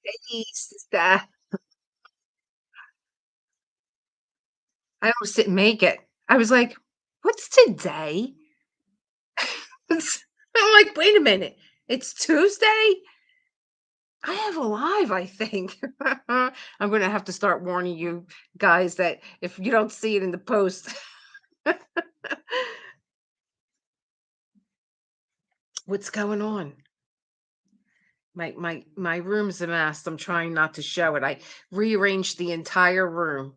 Hey, sister. I almost didn't make it. I was like, "What's today?" I'm like, "Wait a minute. It's Tuesday? I have a live, I think." I'm gonna have to start warning you guys that if you don't see it in the post. What's going on? My room's a mess. I'm trying not to show it. I rearranged the entire room.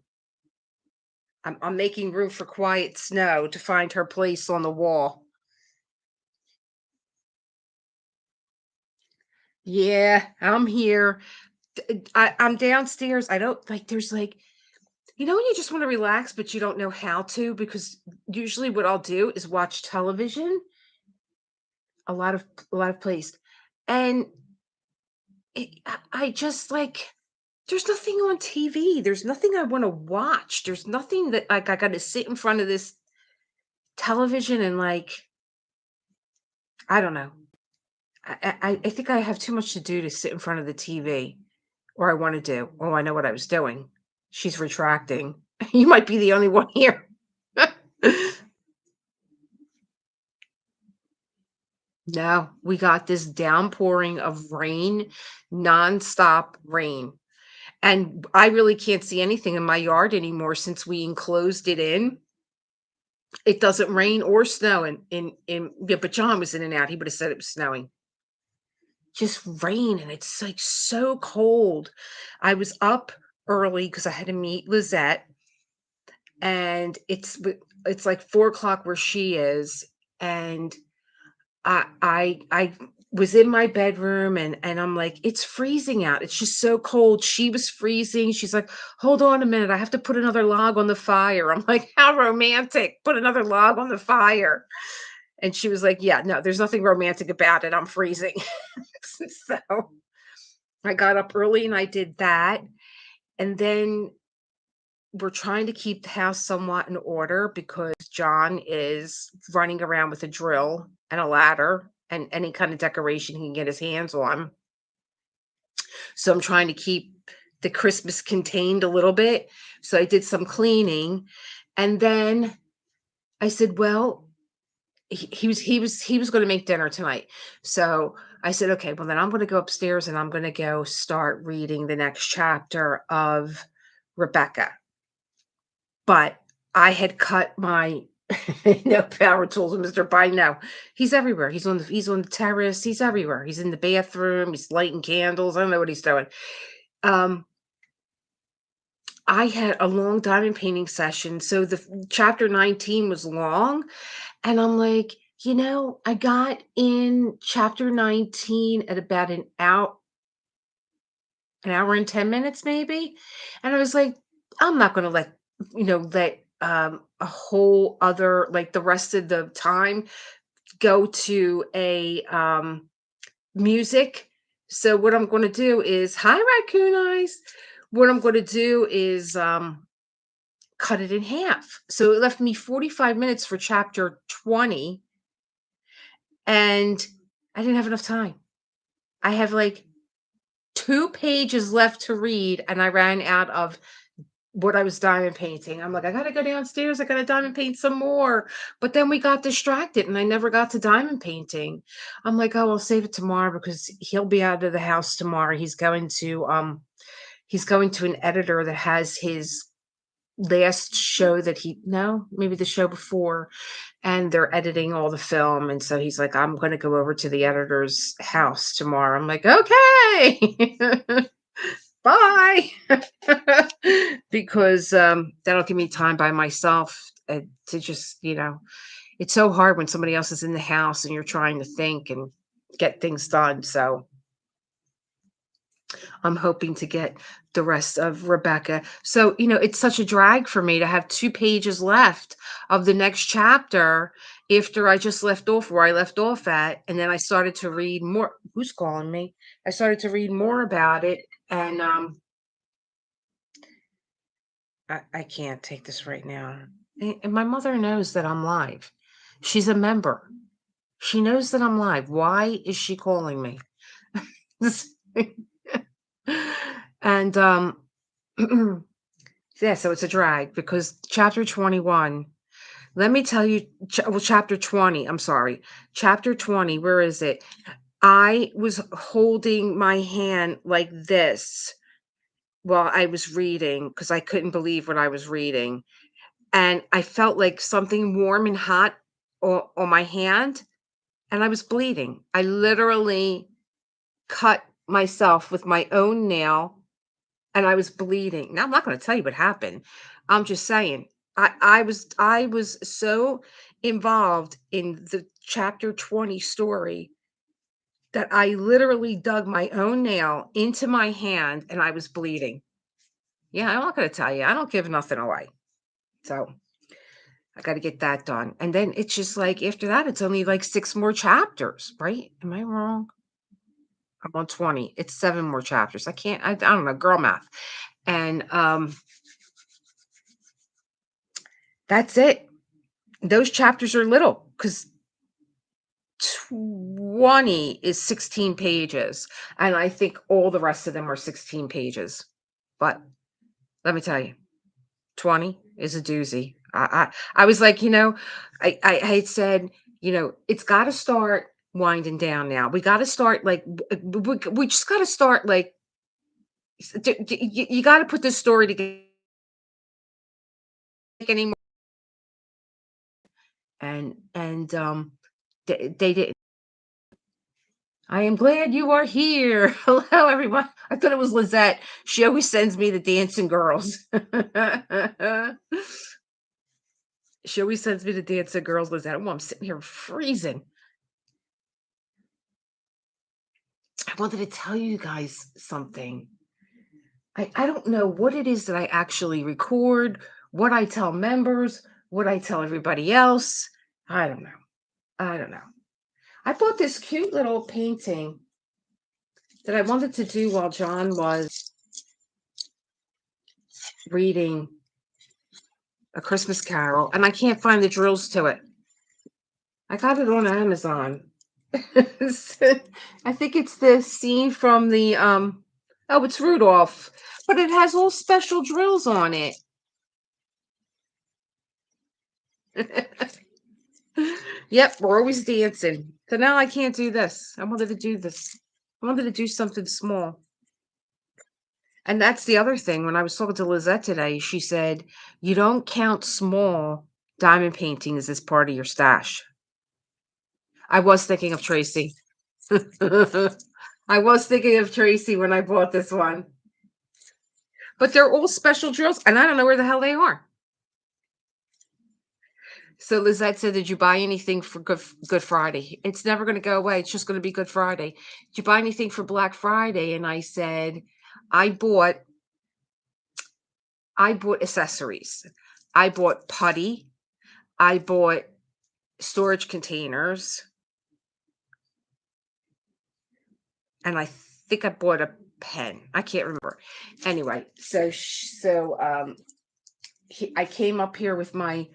I'm making room for Quiet Snow to find her place on the wall. Yeah, I'm here. I'm downstairs. I don't like there's like when you just want to relax, but you don't know how to because usually what I'll do is watch television, a lot of plays. And I just like there's nothing on TV. There's nothing I want to watch. There's nothing that like I got to sit in front of this television and like I don't know. I think I have too much to do to sit in front of the TV. Or I wanna do. Oh, I know what I was doing. She's retracting. You might be the only one here. No, we got this downpouring of rain, nonstop rain, and I really can't see anything in my yard anymore since we enclosed it in. It doesn't rain or snow in yeah, but John was in and out. He would have said it was snowing. Just rain, and it's, like, so cold. I was up early because I had to meet Lizette, and it's like 4 o'clock where she is, and I was in my bedroom and I'm like, "It's freezing out. It's just so cold." She was freezing. She's like, "Hold on a minute. I have to put another log on the fire." I'm like, "How romantic. Put another log on the fire." And she was like, "Yeah, no, there's nothing romantic about it. I'm freezing." So, I got up early and I did that, and then we're trying to keep the house somewhat in order because John is running around with a drill and a ladder and any kind of decoration he can get his hands on. So I'm trying to keep the Christmas contained a little bit. So I did some cleaning and then I said, well, he was going to make dinner tonight. So I said, okay, well then I'm going to go upstairs and I'm going to go start reading the next chapter of Rebecca. But I had cut my no power tools with Mr. Biden. No, he's everywhere. He's on the terrace. He's everywhere. He's in the bathroom. He's lighting candles. I don't know what he's doing. Um, I had a long diamond painting session, so the chapter 19 was long, and I'm like, I got in chapter 19 at about an hour and 10 minutes maybe, and I was like, I'm not gonna let a whole other like, the rest of the time go to music. So what I'm gonna do is hi, raccoon eyes. What I'm gonna do is, cut it in half. So it left me 45 minutes for chapter 20, and I didn't have enough time. I have, like, 2 pages left to read, and I ran out of what I was diamond painting. I'm like, "I gotta go downstairs, I gotta diamond paint some more." But then we got distracted and I never got to diamond painting. I'm like, "Oh, I'll save it tomorrow because he'll be out of the house tomorrow." He's going to an editor that has his last show that he no, maybe the show before, and they're editing all the film, and so he's like, "I'm gonna go over to the editor's house tomorrow." I'm like, "Okay." Bye. Because, that'll give me time by myself, to just, it's so hard when somebody else is in the house and you're trying to think and get things done, so I'm hoping to get the rest of Rebecca. So, it's such a drag for me to have 2 pages left of the next chapter after I just left off where I left off at, and then I started to read more. Who's calling me? I started to read more about it, and, I can't take this right now. And my mother knows that I'm live. She's a member. She knows that I'm live. Why is she calling me? This- And yeah, so it's a drag because chapter 21, let me tell you, well, chapter 20, I'm sorry. Chapter 20, where is it? I was holding my hand like this while I was reading because I couldn't believe what I was reading. And I felt like something warm and hot on my hand, and I was bleeding. I literally cut myself with my own nail, and I was bleeding. Now, I'm not gonna tell you what happened. I'm just saying, I was so involved in the chapter 20 story that I literally dug my own nail into my hand, and I was bleeding. Yeah, I'm not gonna tell you. I don't give nothing away. So, I gotta get that done, and then it's just like, after that, it's only, like, 6 more chapters, right? Am I wrong? I'm on 20. It's 7 more chapters. I don't know, girl math. And, that's it. Those chapters are little because 20 is 16 pages, and I think all the rest of them are 16 pages. But let me tell you, 20 is a doozy. I was like, I had said, it's gotta start winding down now. We gotta start, like, we just gotta start, like, you gotta put this story together anymore. And they didn't. I am glad you are here. Hello, everyone. I thought it was Lizette. She always sends me the dancing girls. She always sends me the dancing girls, Lizette. Oh, I'm sitting here freezing. I wanted to tell you guys something. I don't know what it is that I actually record, what I tell members, what I tell everybody else. I don't know. I don't know. I bought this cute little painting that I wanted to do while John was reading A Christmas Carol, and I can't find the drills to it. I got it on Amazon. I think it's the scene from the oh, it's Rudolph, but it has all special drills on it. Yep, we're always dancing. So now I can't do this. I wanted to do this. I wanted to do something small. And that's the other thing. When I was talking to Lizette today, she said, you don't count small diamond paintings as part of your stash. I was thinking of Tracy. I was thinking of Tracy when I bought this one. But they're all special drills, and I don't know where the hell they are. So Lizette said, "Did you buy anything for Good Friday?" It's never going to go away. It's just going to be Good Friday. Did you buy anything for Black Friday? And I said, I bought I bought accessories. I bought putty. I bought storage containers, and I think I bought a pen. I can't remember. Anyway, I came up here with my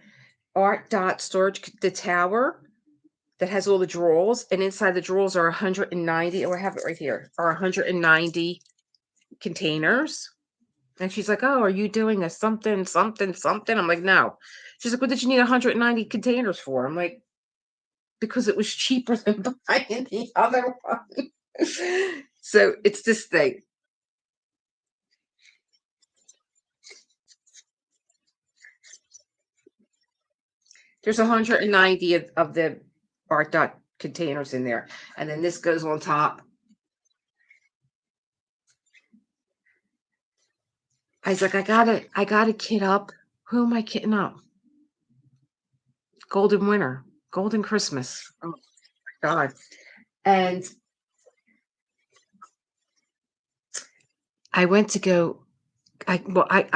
Art Dot storage, the tower that has all the drawers, and inside the drawers are 190. Oh, I have it right here. Are 190 containers. And she's like, "Oh, are you doing a something, something, something?" I'm like, "No." She's like, "What did you need 190 containers for?" I'm like, "Because it was cheaper than buying the other one." So it's this thing. There's 190 of the Art Dot containers in there, and then this goes on top. I was like, I gotta kit up. Who am I kitting up? Golden Winter, Golden Christmas. Oh my God. And I went to go, I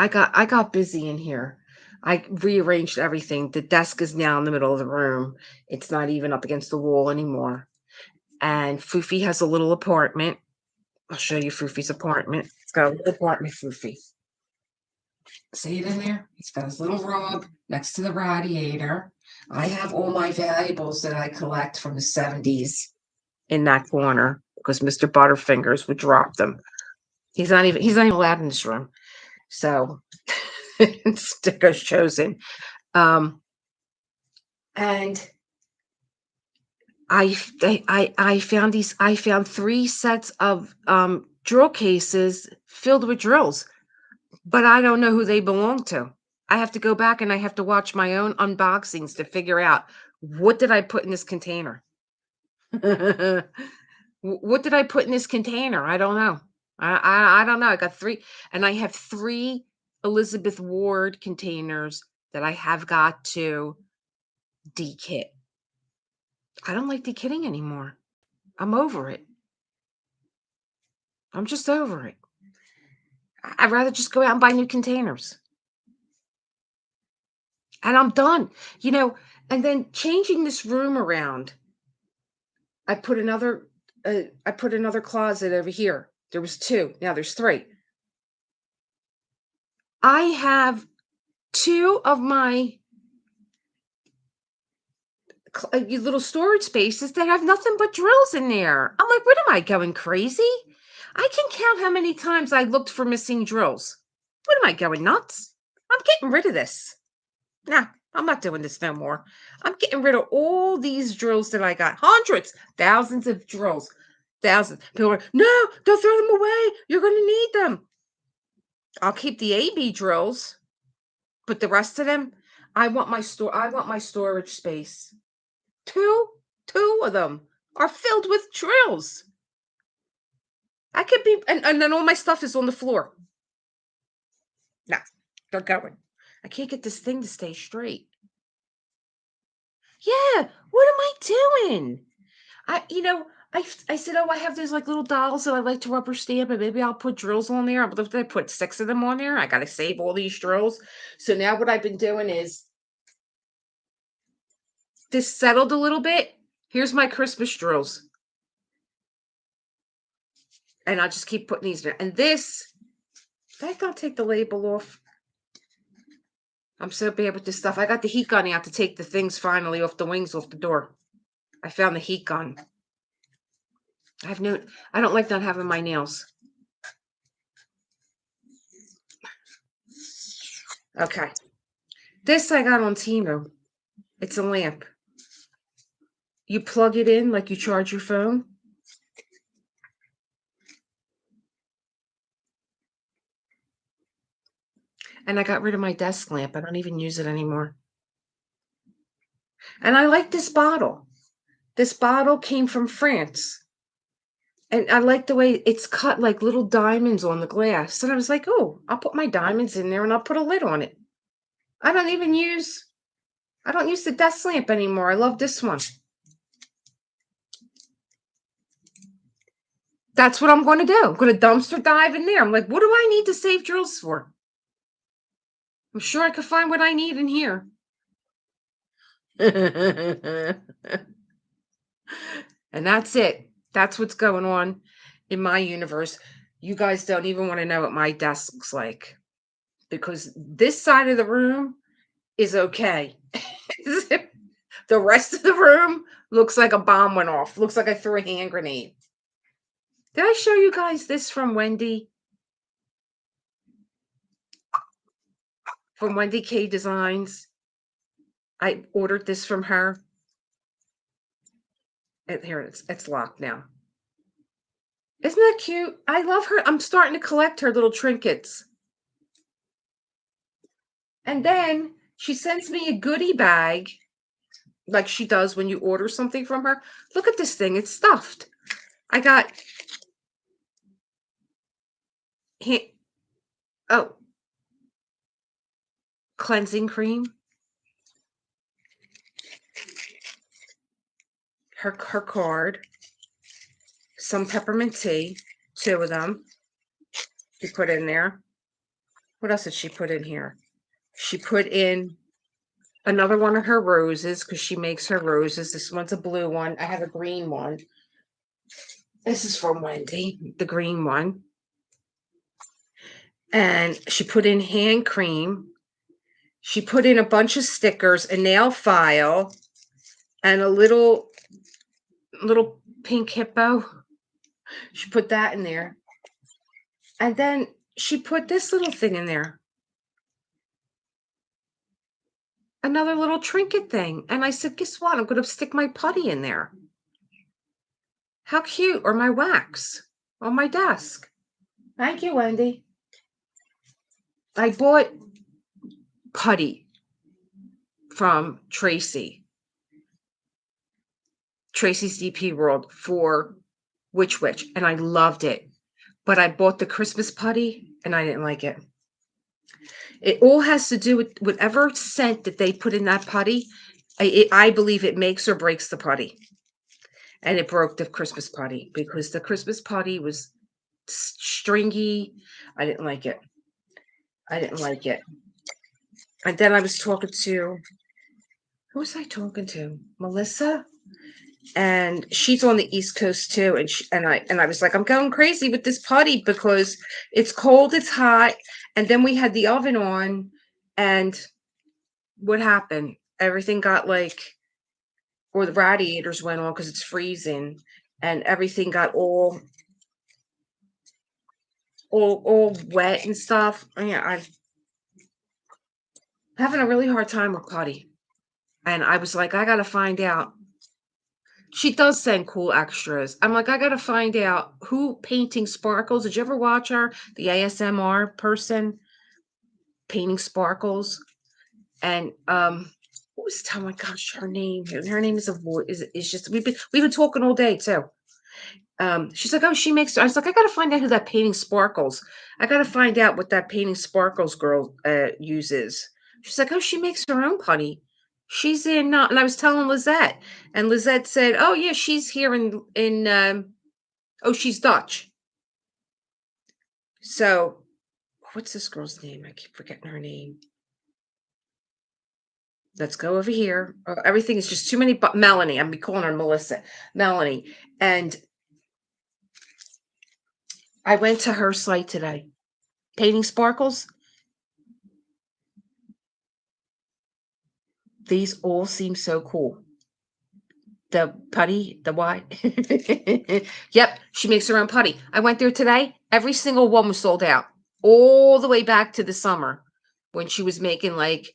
got busy in here. I rearranged everything. The desk is now in the middle of the room. It's not even up against the wall anymore. And Fufi has a little apartment. I'll show you Fufi's apartment. It's got a little apartment, Fufi. See it in there? He's got his little rug next to the radiator. I have all my valuables that I collect from the 70s in that corner because Mr. Butterfingers would drop them. He's not even allowed in this room. So stickers chosen. Um, and I found 3 sets of, drill cases filled with drills, but I don't know who they belong to. I have to go back and I have to watch my own unboxings to figure out what did I put in this container? What did I put in this container? I don't know. I don't know. I got 3 and I have 3 Elizabeth Ward containers that I have got to dekit. I don't like dekitting anymore. I'm over it. I'm just over it. I'd rather just go out and buy new containers. And I'm done. You know, and then changing this room around, I put another closet over here. There was 2. Now there's 3. I have 2 of my little storage spaces that have nothing but drills in there. I'm like, "What am I going crazy?" I can count how many times I looked for missing drills. What am I going nuts? I'm getting rid of this. Nah, I'm not doing this no more. I'm getting rid of all these drills that I got. Hundreds, thousands of drills. Thousands. People are, no, don't throw them away. You're going to need them. I'll keep the AB drills, but the rest of them, I want my storage space. Two, two of them are filled with drills. I could be, and then all my stuff is on the floor. No, they're going. I can't get this thing to stay straight. Yeah, what am I doing? I said, oh, I have these like little dolls that I like to rubber stamp, and maybe I'll put drills on there. But if I put 6 of them on there, I got to save all these drills. So now what I've been doing is this settled a little bit. Here's my Christmas drills, and I'll just keep putting these there. And this, in fact, I'll take the label off. I'm so bad with this stuff. I got the heat gun out to take the things finally off the wings off the door. I found the heat gun. I don't like not having my nails. Okay. This I got on Temu. It's a lamp. You plug it in like you charge your phone. And I got rid of my desk lamp. I don't even use it anymore. And I like this bottle. This bottle came from France. And I like the way it's cut like little diamonds on the glass. And I was like, oh, I'll put my diamonds in there and I'll put a lid on it. I don't even use I don't use the desk lamp anymore. I love this one. That's what I'm going to do. I'm going to dumpster dive in there. I'm like, what do I need to save drills for? I'm sure I could find what I need in here. And that's it. That's what's going on in my universe. You guys don't even want to know what my desk looks like because this side of the room is okay. The rest of the room looks like a bomb went off. Looks like I threw a hand grenade. Did I show you guys this from Wendy? From Wendy K Designs. I ordered this from her. And here it's locked now. Isn't that cute? I love her. I'm starting to collect her little trinkets. And then she sends me a goodie bag like she does when you order something from her. Look at this thing. It's stuffed. I got oh, cleansing cream. Her card. Some peppermint tea. 2 of them. She put in there. What else did she put in here? She put in another one of her roses because she makes her roses. This one's a blue one. I have a green one. This is from Wendy, the green one. And she put in hand cream. She put in a bunch of stickers, a nail file, and a little pink hippo. She put that in there. And then she put this little thing in there, another little trinket thing. And I said, guess what? I'm going to stick my putty in there. How cute. Or my wax on my desk. Thank you, Wendy. I bought putty from Tracy's DP World for Witch, and I loved it. But I bought the Christmas putty and I didn't like it. It all has to do with whatever scent that they put in that putty. I believe it makes or breaks the putty. And it broke the Christmas putty because the Christmas putty was stringy. I didn't like it. I didn't like it. And then I was talking to, who was I talking to? Melissa? And she's on the East Coast too. And I was like, I'm going crazy with this putty because it's cold, it's hot, and then we had the oven on, and what happened? Everything got like, or the radiators went on because it's freezing, and everything got all wet and stuff. Yeah, I'm having a really hard time with putty, and I was like, I gotta find out. She does send cool extras. I'm like, I gotta find out who painting sparkles. Did you ever watch her? The ASMR person painting sparkles. And what was, oh my gosh, her name? Her name is a voice is just we've been talking all day too. She's like, oh, she makes, I was like, I gotta find out who that painting sparkles. I gotta find out what that painting sparkles girl uses. She's like, oh, she makes her own putty. She's in and I was telling Lizette, and Lizette said, oh yeah, she's here in oh, she's Dutch. So what's this girl's name? I keep forgetting her name. Let's go over here. Everything is just too many. But Melanie, I'm be calling her Melissa. Melanie, and I went to her site today. Painting sparkles. These all seem so cool. The putty, the what? Yep, she makes her own putty. I went there today. Every single one was sold out, all the way back to the summer when she was making like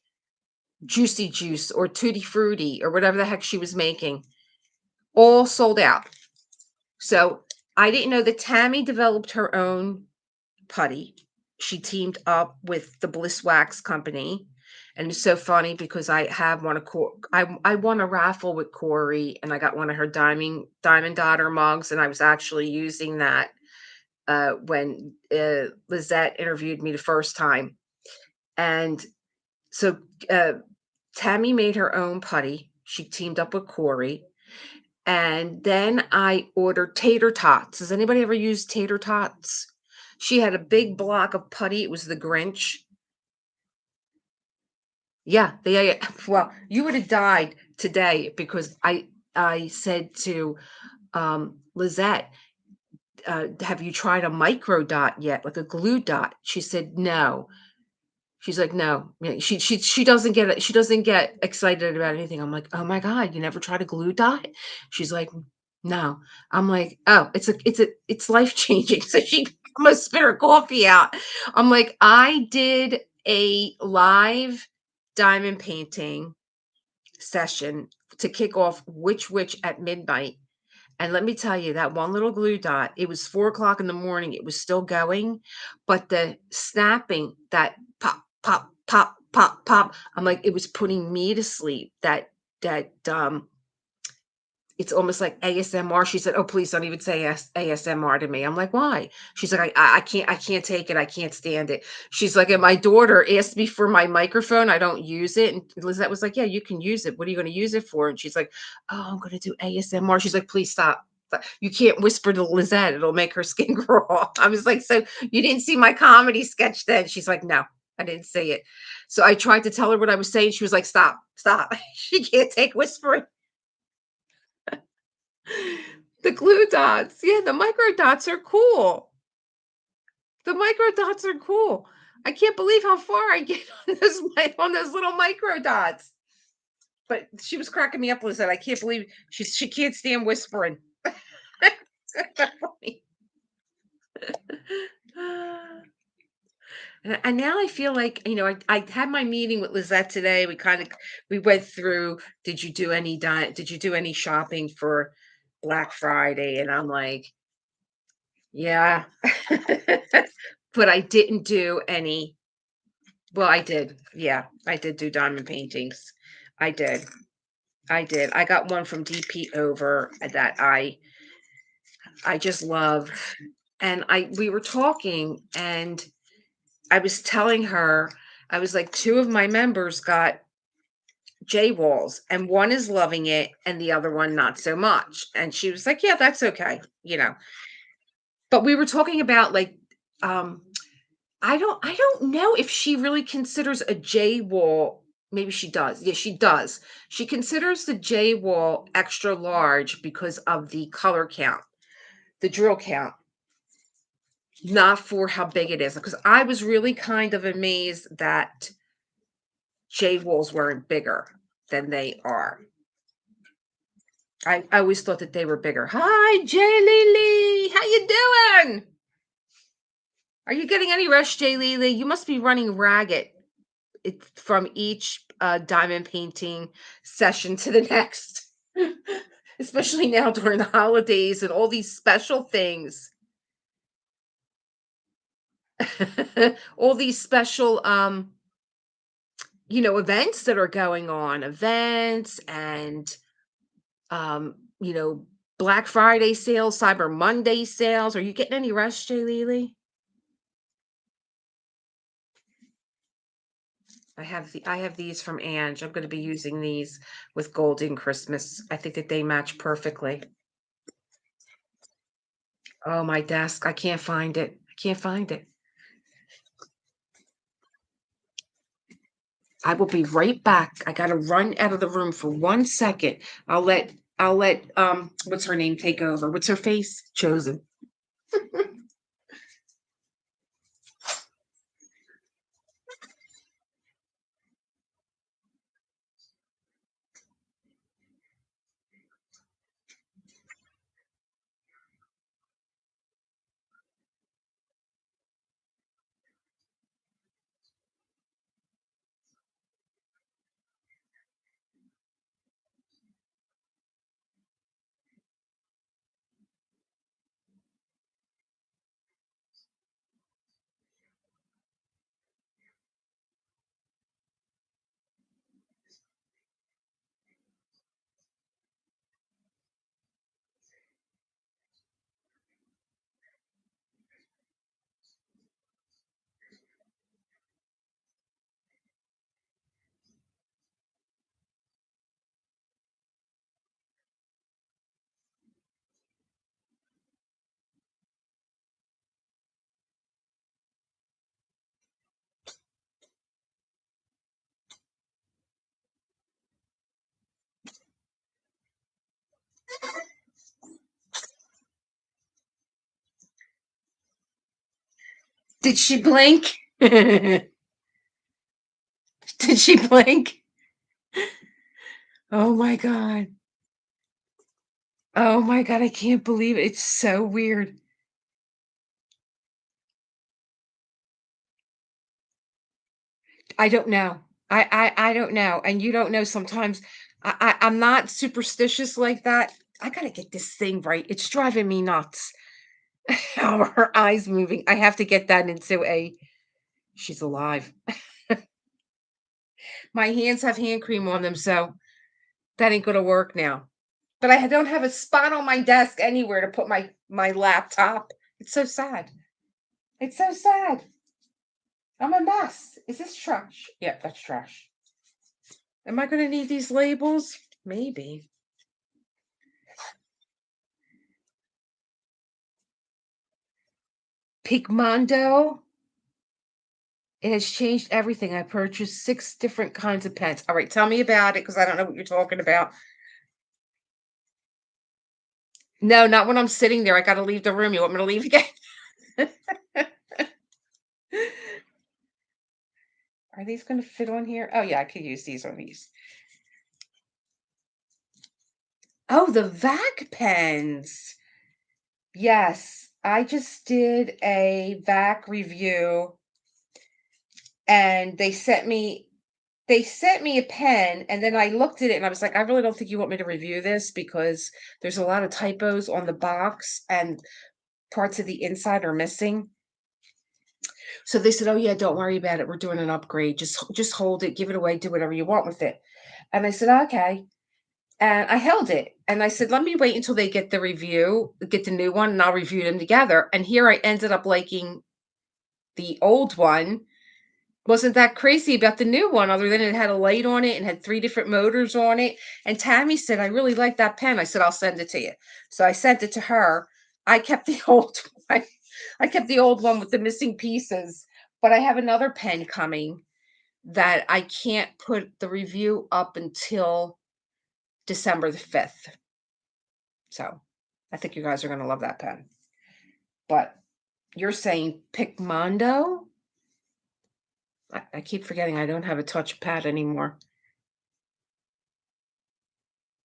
Juicy Juice or Tutti Frutti or whatever the heck she was making. All sold out. So I didn't know that Tammy developed her own putty. She teamed up with the Bliss Wax Company. And it's so funny because I have one of I won a raffle with Corey, and I got one of her diamond daughter mugs, and I was actually using that when Lizette interviewed me the first time. And so uh, Tammy made her own putty. She teamed up with Corey. And then I ordered tater tots. Does anybody ever use tater tots? She had a big block of putty. It was the Grinch. Yeah, well, you would have died today because I said to Lizette, have you tried a micro dot yet, like a glue dot? She said no. She's like, no. Yeah, she doesn't get it. She doesn't get excited about anything. I'm like, oh my God, you never tried a glue dot? She's like, no. I'm like, oh, it's life changing. So she almost spit her coffee out. I'm like, I did a live diamond painting session to kick off Witch at midnight. And let me tell you, that one little glue dot, it was 4 o'clock in the morning. It was still going, but the snapping, that pop, pop, pop, pop, pop. I'm like, it was putting me to sleep. That it's almost like ASMR. She said, "Oh, please don't even say ASMR to me." I'm like, "Why?" She's like, I can't take it. I can't stand it." She's like, and my daughter asked me for my microphone. I don't use it. And Lizette was like, "Yeah, you can use it. What are you going to use it for?" And she's like, "Oh, I'm going to do ASMR." She's like, "Please stop. You can't whisper to Lizette. It'll make her skin crawl." I was like, "So you didn't see my comedy sketch then?" She's like, "No, I didn't see it." So I tried to tell her what I was saying. She was like, "Stop, stop." She can't take whispering. The glue dots. Yeah, the micro dots are cool. The micro dots are cool. I can't believe how far I get on those little micro dots. But she was cracking me up, Lizette. I can't believe she can't stand whispering. And now I feel like, I had my meeting with Lizette today. We went through, did you do any shopping for Black Friday? And I'm like, yeah. But I didn't do any. Well, I did. Yeah, I did do diamond paintings. I did. I did. I got one from DP over that I just love. And I we were talking and I was telling her, I was like, two of my members got J walls, and one is loving it, and the other one not so much. And she was like, "Yeah, that's okay." But we were talking about like, um, I don't know if she really considers a J wall. Maybe she does. Yeah, she does. She considers the J wall extra large because of the color count, the drill count, not for how big it is. Because I was really kind of amazed that J walls weren't bigger than they are. I always thought that they were bigger. Hi, Jay Lily. How you doing? Are you getting any rest, Jay Lily? You must be running ragged. It's from each diamond painting session to the next, especially now during the holidays and all these special things. All these special events that are going on, events and um, you know, Black Friday sales, Cyber Monday sales. Are you getting any rest, Jay Lily? I have these from Ange. I'm going to be using these with Golden Christmas. I think that they match perfectly. Oh, my desk. I can't find it. I can't find it. I will be right back. I got to run out of the room for 1 second. I'll let what's her name take over. What's her face? Chosen. Did she blink? Did she blink? Oh my god. Oh my god, I can't believe it. It's so weird. I don't know. I don't know, and you don't know sometimes I'm not superstitious like that. I gotta get this thing right. It's driving me nuts. How are her eyes moving. I have to get that into a she's alive. My hands have hand cream on them, so that ain't gonna work now. But I don't have a spot on my desk anywhere to put my laptop. It's so sad. It's so sad. I'm a mess. Is this trash? Yeah, that's trash. Am I gonna need these labels? Maybe. Pigmondo. It has changed everything. I purchased 6 different kinds of pens. All right, tell me about it because I don't know what you're talking about. No, not when I'm sitting there. I gotta leave the room. You want me to leave again? Are these gonna fit on here? Oh, yeah, I could use these on these. Oh, the vac pens. Yes. I just did a VAC review and they sent me a pen and then I looked at it and I was like, I really don't think you want me to review this because there's a lot of typos on the box and parts of the inside are missing. So they said, "Oh yeah, don't worry about it. We're doing an upgrade. Just hold it, give it away, do whatever you want with it." And I said, "Okay." And I held it. And I said, "Let me wait until they get the new one, and I'll review them together." And here I ended up liking the old one. Wasn't that crazy about the new one other than it had a light on it and had 3 different motors on it. And Tammy said, "I really like that pen." I said, "I'll send it to you." So I sent it to her. I kept the old one. I kept the old one with the missing pieces, but I have another pen coming that I can't put the review up until December the 5th. So, I think you guys are gonna love that pen. But you're saying Picmondo? I keep forgetting I don't have a touchpad anymore.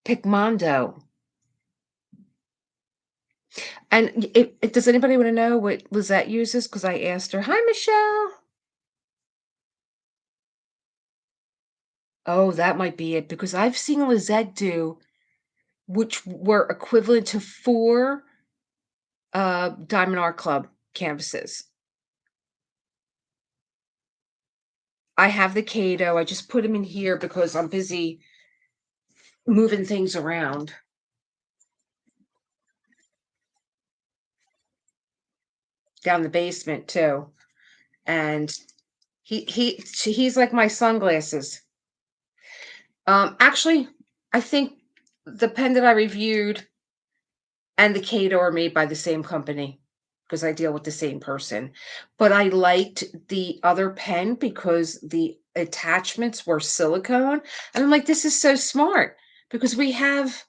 Picmondo. And does anybody wanna know what Lizette uses? Because I asked her. "Hi, Michelle." Oh, that might be it because I've seen Lizette do which were equivalent to 4, Diamond Art Club canvases. I have the Kato, I just put them in here because I'm busy moving things around down the basement too, and he's like my sunglasses. Actually, I think the pen that I reviewed and the Kato are made by the same company because I deal with the same person. But I liked the other pen because the attachments were silicone. And I'm like, this is so smart because we have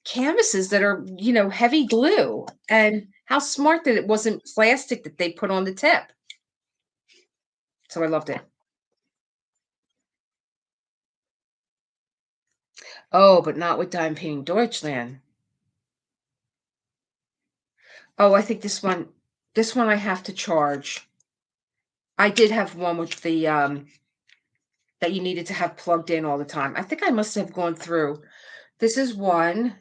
canvases that are, heavy glue. And how smart that it wasn't plastic that they put on the tip. So I loved it. Oh, but not with Dime Painting Deutschland. Oh, I think this one I have to charge. I did have one with the that you needed to have plugged in all the time. I think I must have gone through. This is one.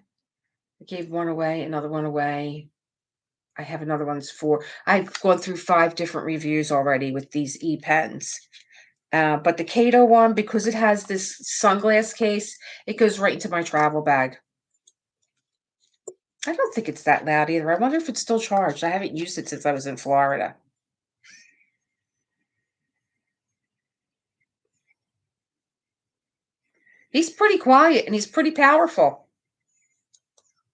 I gave one away, another one away. I have another one's for. I've gone through 5 different reviews already with these e-pens. But the Kato one, because it has this sunglass case, it goes right into my travel bag. I don't think it's that loud either. I wonder if it's still charged. I haven't used it since I was in Florida. He's pretty quiet and he's pretty powerful.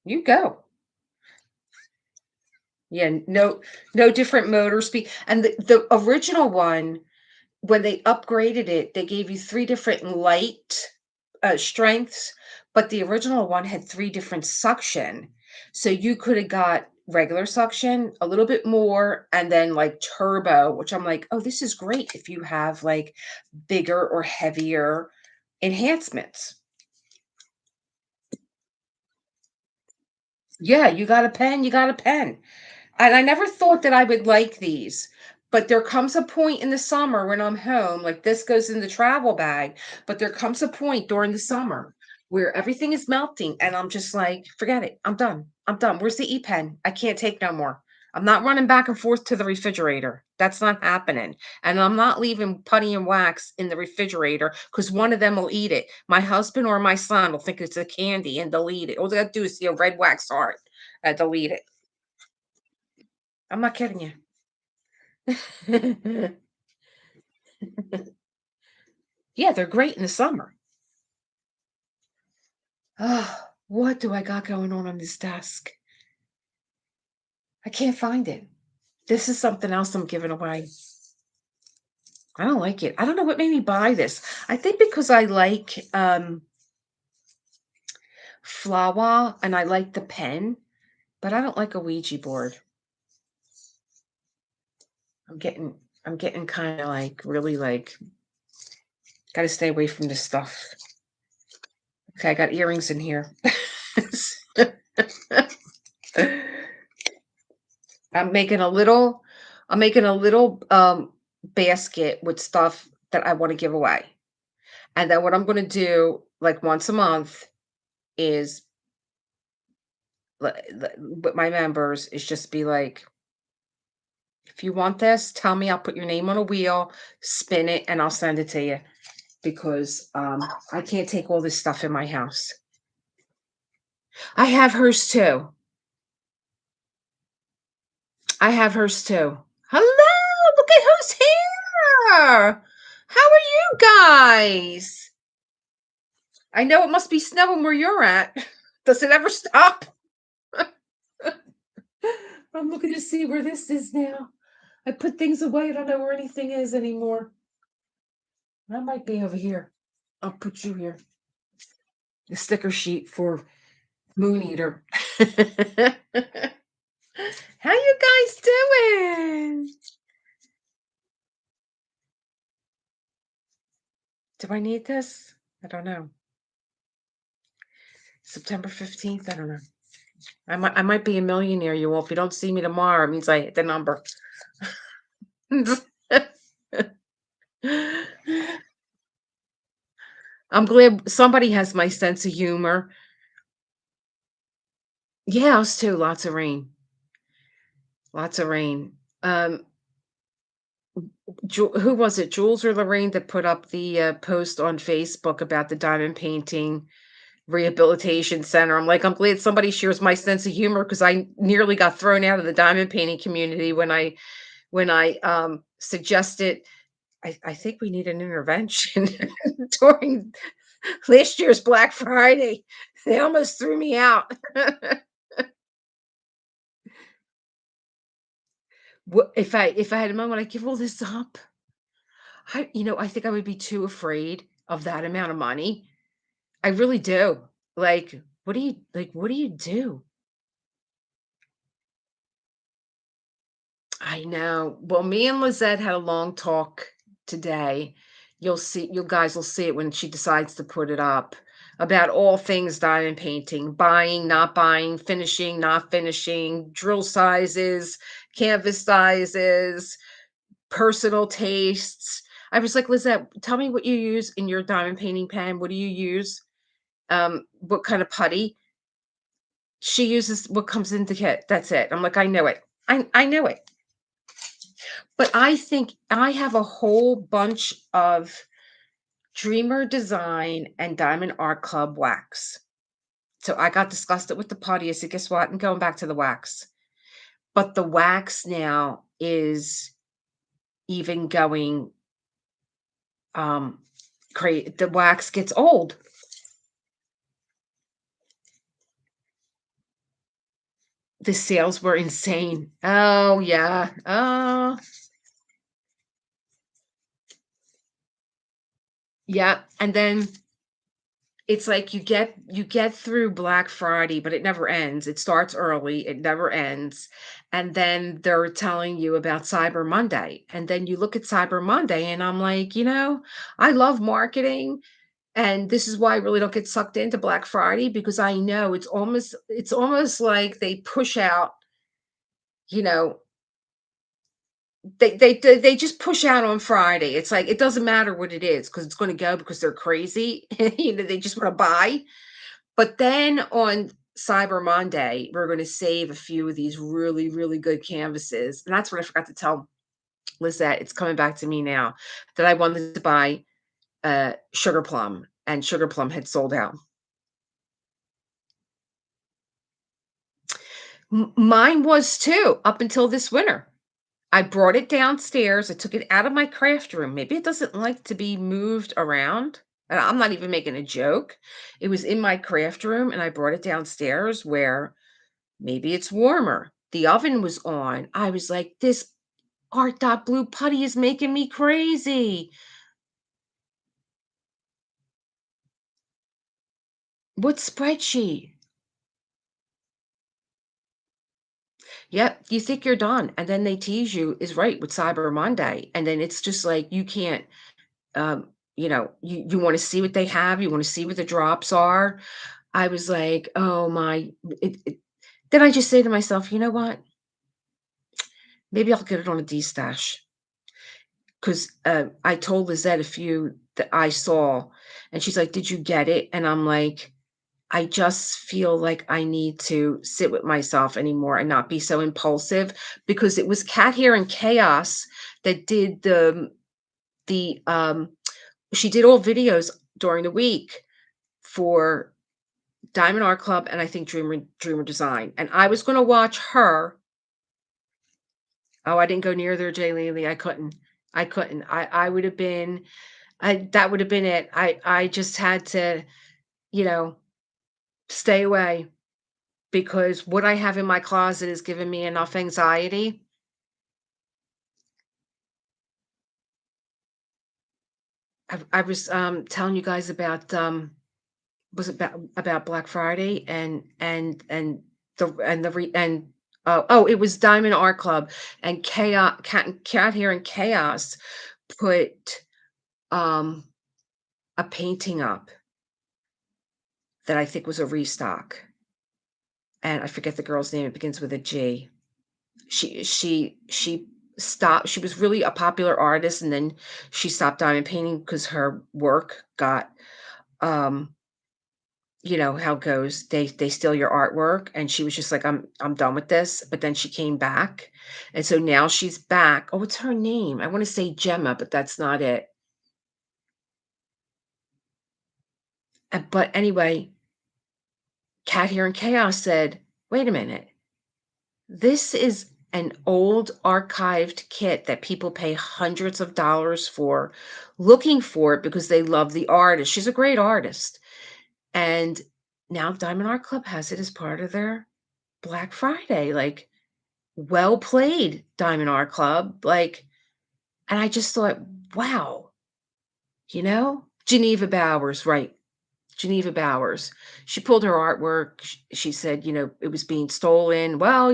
You go. Yeah, no different motor speed. And the original one, when they upgraded it, they gave you 3 different light, strengths, but the original one had 3 different suction. So you coulda got regular suction, a little bit more, and then, like, turbo, which I'm like, "Oh, this is great if you have, like, bigger or heavier enhancements." Yeah, you got a pen, you got a pen. And I never thought that I would like these, but there comes a point in the summer when I'm home, like this goes in the travel bag, but there comes a point during the summer where everything is melting and I'm just like, forget it. I'm done. I'm done. Where's the e-pen? I can't take no more. I'm not running back and forth to the refrigerator. That's not happening. And I'm not leaving putty and wax in the refrigerator because one of them will eat it. My husband or my son will think it's a candy and they'll eat it. All they got to do is see a red wax heart. They'll eat it. I'm not kidding you. Yeah, they're great in the summer. Oh, what do I got going on this desk? I can't find it. This is something else I'm giving away. I don't like it. I don't know what made me buy this. I think because I like Flawa and I like the pen, but I don't like a Ouija board. I'm getting kind of like really like got to stay away from this stuff. Okay, I got earrings in here. I'm making a little I'm making a little, basket with stuff that I wanna give away, and then what I'm gonna do, like, once a month is with my members is just be like, "If you want this, tell me, I'll put your name on a wheel, spin it, and I'll send it to you," because, I can't take all this stuff in my house. I have hers too. I have hers too. Hello, look at who's here. How are you guys? I know it must be snowing where you're at. Does it ever stop? I'm looking to see where this is now. I put things away. I don't know where anything is anymore. I might be over here. I'll put you here. The sticker sheet for Moon Eater. How you guys doing? Do I need this? I don't know. September 15th? I don't know. I might be a millionaire, you all. If you don't see me tomorrow, it means I hit the number. I'm glad somebody has my sense of humor. Yeah, us too. Lots of rain. Lots of rain. Who was it? Jules or Lorraine that put up the post on Facebook about the diamond painting rehabilitation center. I'm like, I'm glad somebody shares my sense of humor because I nearly got thrown out of the diamond painting community when I suggested I think we need an intervention during last year's Black Friday. They almost threw me out. If I had a moment, I give all this up. I think I would be too afraid of that amount of money. I really do. What do you do? I know. Well, me and Lizette had a long talk today. You guys will see it when she decides to put it up about all things diamond painting, buying, not buying, finishing, not finishing, drill sizes, canvas sizes, personal tastes. I was like, Lizette, tell me what you use in your diamond painting pen. What do you use? What kind of putty? She uses what comes in the kit. That's it. I'm like, I know it. I know it. But I think I have a whole bunch of Dreamer Design and Diamond Art Club wax. So I got disgusted with the putty. I said, guess what? I'm going back to the wax. But the wax now is even going crazy. The wax gets old. The sales were insane. Oh yeah. Oh yeah. And then it's like you get through Black Friday, but it never ends. It starts early, it never ends, and then they're telling you about Cyber Monday, and then you look at Cyber Monday, and I'm like, I love marketing, and this is why I really don't get sucked into Black Friday because I know it's almost like they push out, you know, they just push out on Friday. It's like it doesn't matter what it is because it's going to go because they're crazy. They just want to buy. But then on Cyber Monday, we're gonna save a few of these really, really good canvases, and that's what I forgot to tell Lizette, it's coming back to me now, that I wanted to buy, Sugar Plum, and Sugar Plum had sold out. Mine was too, up until this winter. I brought it downstairs, I took it out of my craft room, maybe it doesn't like to be moved around, and I'm not even making a joke. It was in my craft room, and I brought it downstairs where maybe it's warmer. The oven was on. I was like, "This Art Dot Blue putty is making me crazy." What spreadsheet? Yep, you think you're done, and then they tease you is right with Cyber Monday, and then it's just like you can't, you wanna see what they have, you wanna see what the drops are. I was like, "Oh my." Then I just say to myself, "You know what? Maybe I'll get it on a D-stash 'cause, I told Lizette a few that I saw, and she's like, "Did you get it?" And I'm like, "I just feel like I need to sit with myself anymore and not be so impulsive," because it was Cat Hair and Chaos that did the she did all videos during the week for Diamond Art Club and I think Dreamer Design, and I was gonna watch her. Oh, I didn't go near there, Jay Lately. I couldn't. I couldn't. I would have been I that would have been it. I just had to, you know, stay away because what I have in my closet is giving me enough anxiety. I was telling you guys about was it about Black Friday and it was Diamond Art Club and Chaos Cat Here and Chaos put um a painting up that I think was a restock, and I forget the girl's name, it begins with a G. She stopped she was really a popular artist, and then she stopped diamond painting because her work got, um you know how it goes, they steal your artwork, and she was just like, I'm done with this," but then she came back, and so now she's back. Oh, what's her name? I wanna say Gemma, but that's not it. But anyway, Cat Here and Chaos said, "Wait a minute. This is an old archived kit that people pay hundreds of dollars for, looking for it because they love the artist." She's a great artist. And now Diamond Art Club has it as part of their Black Friday. Like, well played, Diamond Art Club. Like, and I just thought, wow, Geneva Bowers, right? Geneva Bowers. She pulled her artwork. She said, it was being stolen. Well,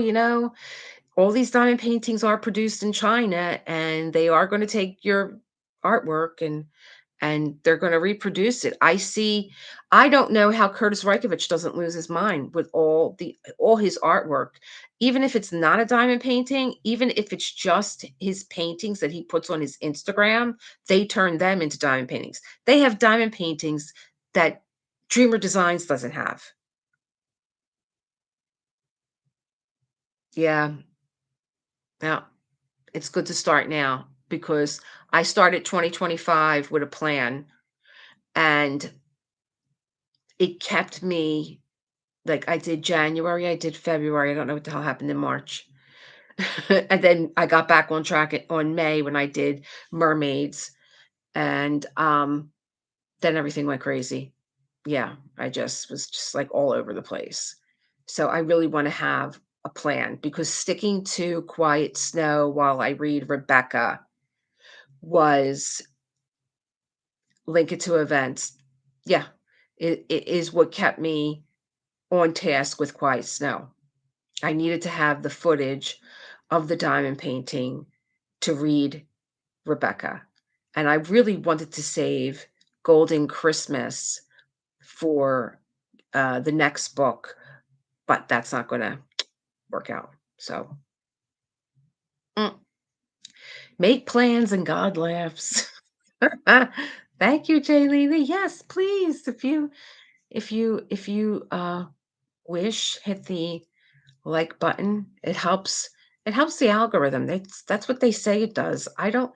all these diamond paintings are produced in China and they are going to take your artwork and they're going to reproduce it. I don't know how Curtis Reikovich doesn't lose his mind with all his artwork. Even if it's not a diamond painting, even if it's just his paintings that he puts on his Instagram, they turn them into diamond paintings. They have diamond paintings that Dreamer Designs doesn't have. Yeah. Yeah. It's good to start now because I started 2025 with a plan and it kept me like I did January, I did February. I don't know what the hell happened in March. And then I got back on track on May when I did mermaids and then everything went crazy. Yeah, I just was just like all over the place. So I really want to have a plan because sticking to Quiet Snow while I read Rebecca was link it to events. Yeah, it is what kept me on task with Quiet Snow. I needed to have the footage of the diamond painting to read Rebecca. And I really wanted to save Golden Christmas for the next book, but that's not going to work out. So mm, make plans and God laughs. Thank you, Jay Lee. Yes, please. If you wish, hit the like button. It helps the algorithm. That's what they say it does. I don't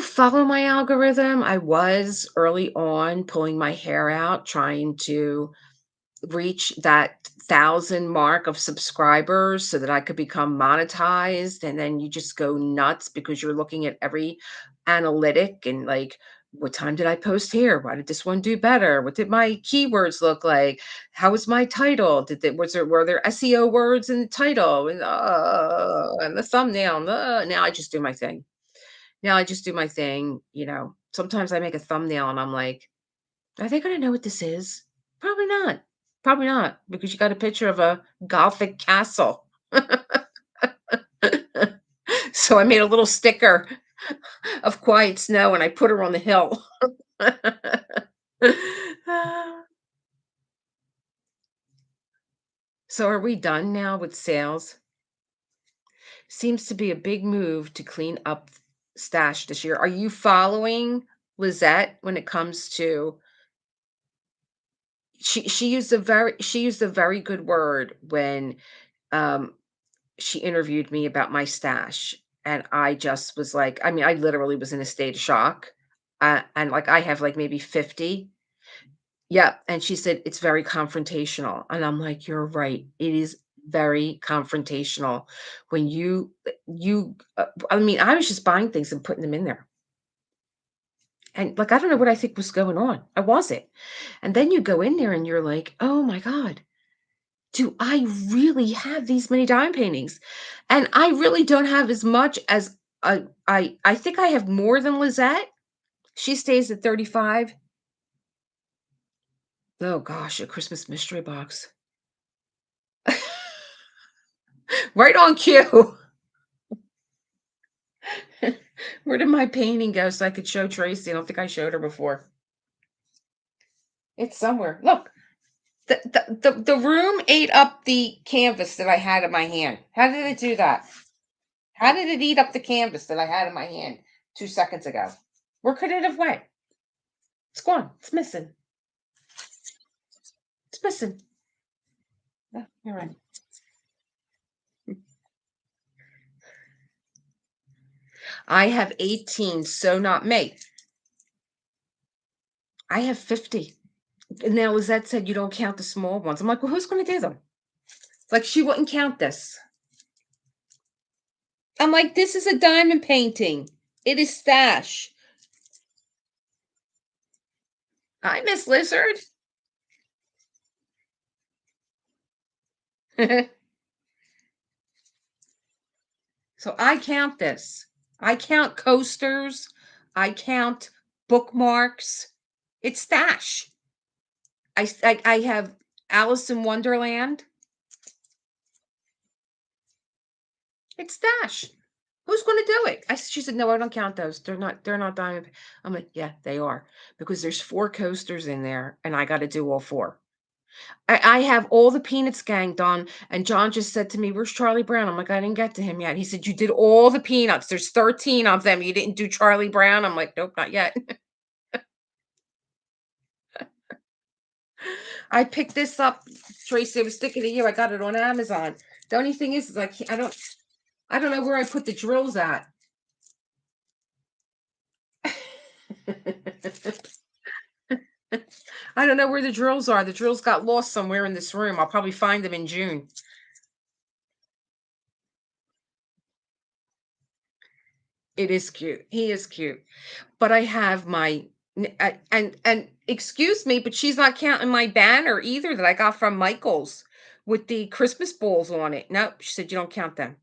follow my algorithm. I was early on pulling my hair out trying to reach that 1,000 mark of subscribers so that I could become monetized, and then you just go nuts because you're looking at every analytic and, like, "What time did I post here? Why did this one do better? What did my keywords look like? How was my title? Did there was there were there SEO words in the title? And the thumbnail, now I just do my thing. Now I just do my thing. Sometimes I make a thumbnail and I'm like, "Are they gonna know what this is?" Probably not. Probably not, because you got a picture of a Gothic castle. So I made a little sticker of Quiet Snow and I put her on the hill. So are we done now with sales? Seems to be a big move to clean up stash this year. Are you following Lizette when it comes to she used a very good word when, um, she interviewed me about my stash, and I just was like I mean, I literally was in a state of shock, and, like, I have, like, maybe 50. Yeah, and she said, "It's very confrontational," and I'm like, "You're right, it is very confrontational when I mean, I was just buying things and putting them in there, and, like, I don't know what I think was going on, I wasn't, and then you go in there and you're like, "Oh my god, do I really have these many dime paintings?" And I really don't have as much as, I think I have more than Lizette. She stays at 35. Oh gosh, a Christmas mystery box. Right on cue. Where did my painting go so I could show Tracy? I don't think I showed her before. It's somewhere. Look, the room ate up the canvas that I had in my hand. How did it do that? How did it eat up the canvas that I had in my hand 2 seconds ago? Where could it have went? It's gone. It's missing. It's missing. Yeah, you're right. I have 18, so not me. I have 50. And now Lizette said you don't count the small ones. I'm like, well, who's going to do them? Like, she wouldn't count this. I'm like, this is a diamond painting. It is stash. I Miss Lizard. So I count this. I count coasters. I count bookmarks. It's stash. I have Alice in Wonderland. It's stash. Who's going to do it? She said, no, I don't count those. They're not diamond. I'm like, yeah, they are because there's four coasters in there and I got to do all four. I have all the Peanuts gang done, and John just said to me, "Where's Charlie Brown?" I'm like, "I didn't get to him yet." He said, "You did all the Peanuts. There's 13 of them. You didn't do Charlie Brown." I'm like, "Nope, not yet." I picked this up, Tracy. I was sticking to you. I got it on Amazon. The only thing is I can't, I don't know where I put the drills at. I don't know where the drills are. The drills got lost somewhere in this room. I'll probably find them in June. It is cute. He is cute. But I have my and excuse me, but she's not counting my banner either that I got from Michaels with the Christmas balls on it. Nope, she said you don't count them.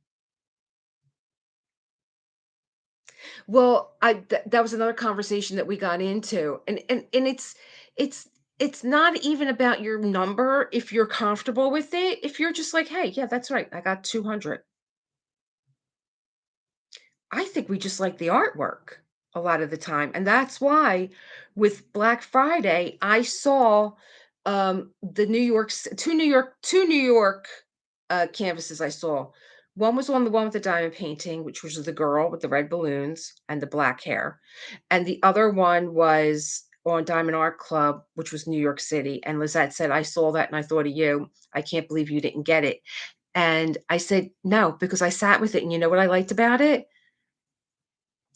Well, that was another conversation that we got into, and it's it's not even about your number if you're comfortable with it. If you're just like, hey, yeah, that's right, I got 200. I think we just like the artwork a lot of the time, and that's why with Black Friday, I saw, the New York c 2 New York, canvases I saw. One was on the one with the diamond painting, which was the girl with the red balloons and the black hair, and the other one was on Diamond Art Club, which was New York City, and Lizette said, "I saw that and I thought of you. I can't believe you didn't get it." And I said, "No," because I sat with it, and you know what I liked about it?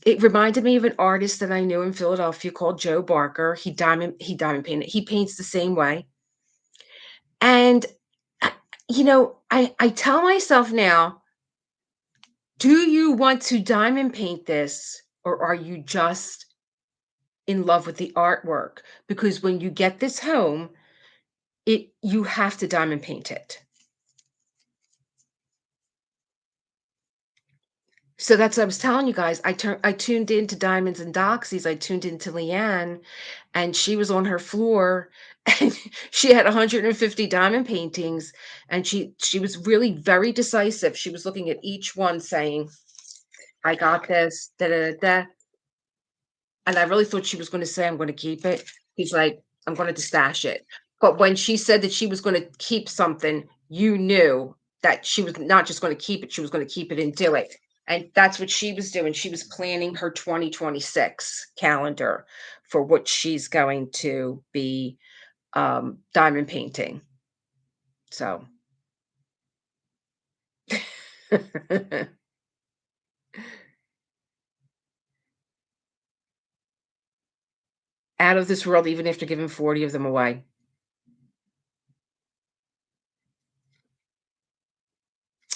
It reminded me of an artist that I knew in Philadelphia called Joe Barker. He diamond painted. He paints the same way. And I, I tell myself now, do you want to diamond paint this or are you just in love with the artwork? Because when you get this home, it you have to diamond paint it. So that's what I was telling you guys. I tuned into Diamonds and Doxies. I tuned into Leanne, and she was on her floor, and she had 150 diamond paintings, and she was really very decisive. She was looking at each one, saying, "I got this." Da da da. Da. And I really thought she was going to say, "I'm going to keep it." He's like, "I'm going to stash it." But when she said that she was going to keep something, you knew. that she was not just gonna keep it, she was gonna keep it and do it. And that's what she was doing. She was planning her 2026 calendar for what she's going to be, diamond painting. So, out of this world, even after giving 40 of them away.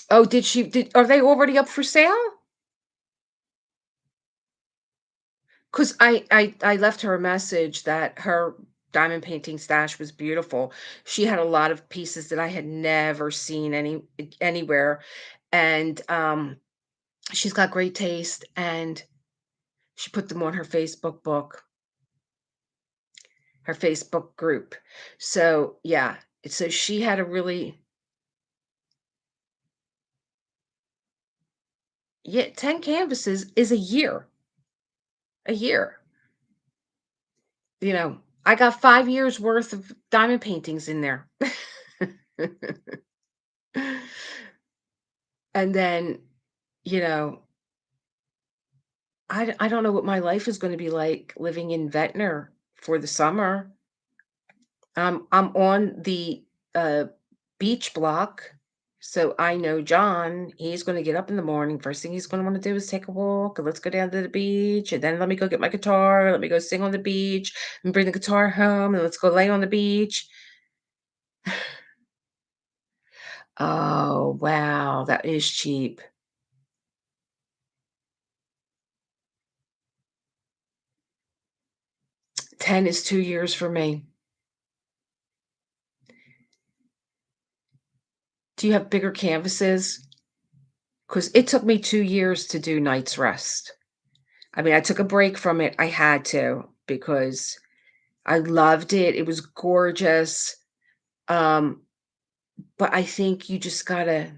Oh, did are they already up for sale? 'Cause I left her a message that her diamond painting stash was beautiful. She had a lot of pieces that I had never seen anywhere, and, she's got great taste, and she put them on her Facebook group. So, yeah, so she had a really yeah, 10 canvases is a year, you know? I got 5 years worth of diamond paintings in there. And then, you know, I don't know what my life is gonna be like living in Ventnor for the summer. I'm on the, uh, beach block, so I know John, he's gonna get up in the morning, first thing he's gonna wanna do is take a walk, and let's go down to the beach, and then let me go get my guitar, let me go sing on the beach, and bring the guitar home, and let's go lay on the beach. Oh, wow, that is cheap. 10 is 2 years for me. Do you have bigger canvases? Because it took me 2 years to do Night's Rest. I mean, I took a break from it, I had to, because I loved it, it was gorgeous, um, but I think you just gotta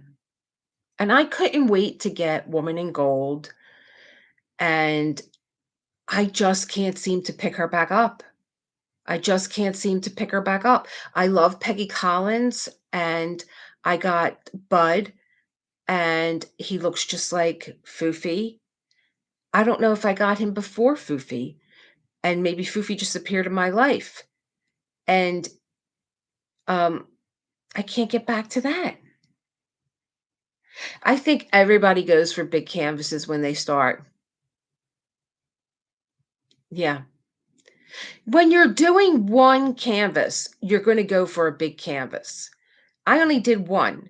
and I couldn't wait to get Woman in Gold, and I just can't seem to pick her back up. I just can't seem to pick her back up. I love Peggy Collins, and I got Bud, and he looks just like Foofy. I don't know if I got him before Foofy, and maybe Foofy just appeared in my life, and, um, I can't get back to that. I think everybody goes for big canvases when they start. Yeah. When you're doing 1 canvas, you're gonna go for a big canvas. I only did 1,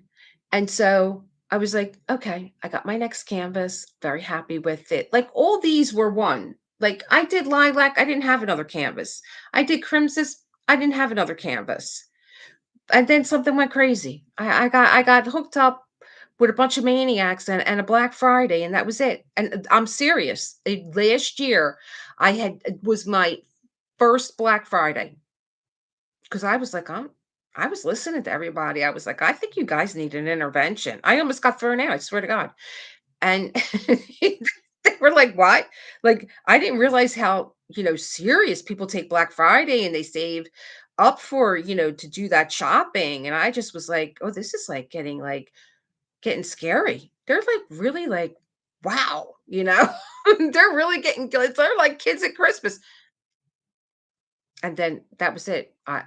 and so I was like, "Okay, I got my next canvas, very happy with it." Like, all these were 1. Like, I did lilac, I didn't have another canvas. I did crimson, I didn't have another canvas. And then something went crazy. I got hooked up with a bunch of maniacs and a Black Friday, and that was it. And I'm serious. Last year, I had it was my first Black Friday because I was like, I was listening to everybody. I was like, I think you guys need an intervention. I almost got thrown out. I swear to God. And they were like, "What?" Like, I didn't realize how, serious people take Black Friday and they save up for, to do that shopping. And I just was like, "Oh, this is like getting scary." They're like really like, wow, they're really getting good. They're like kids at Christmas. And then that was it. I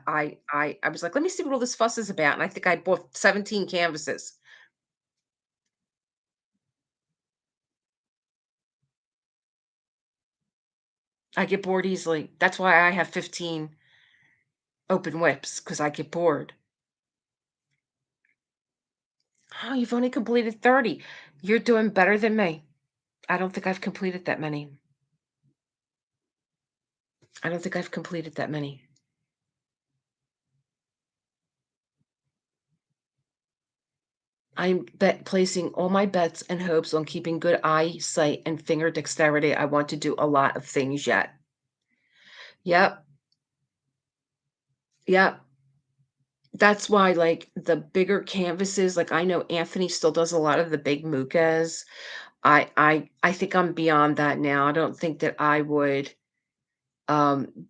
was like, let me see what all this fuss is about. And I think I bought 17 canvases. I get bored easily. That's why I have 15 open whips, because I get bored. Oh, you've only completed 30. You're doing better than me. I don't think I've completed that many. I don't think I've completed that many. I'm placing all my bets and hopes on keeping good eyesight and finger dexterity. I want to do a lot of things yet. Yep. Yep. That's why, like, the bigger canvases, like, I know Anthony still does a lot of the big mukas. I think I'm beyond that now. I don't think that I would, um,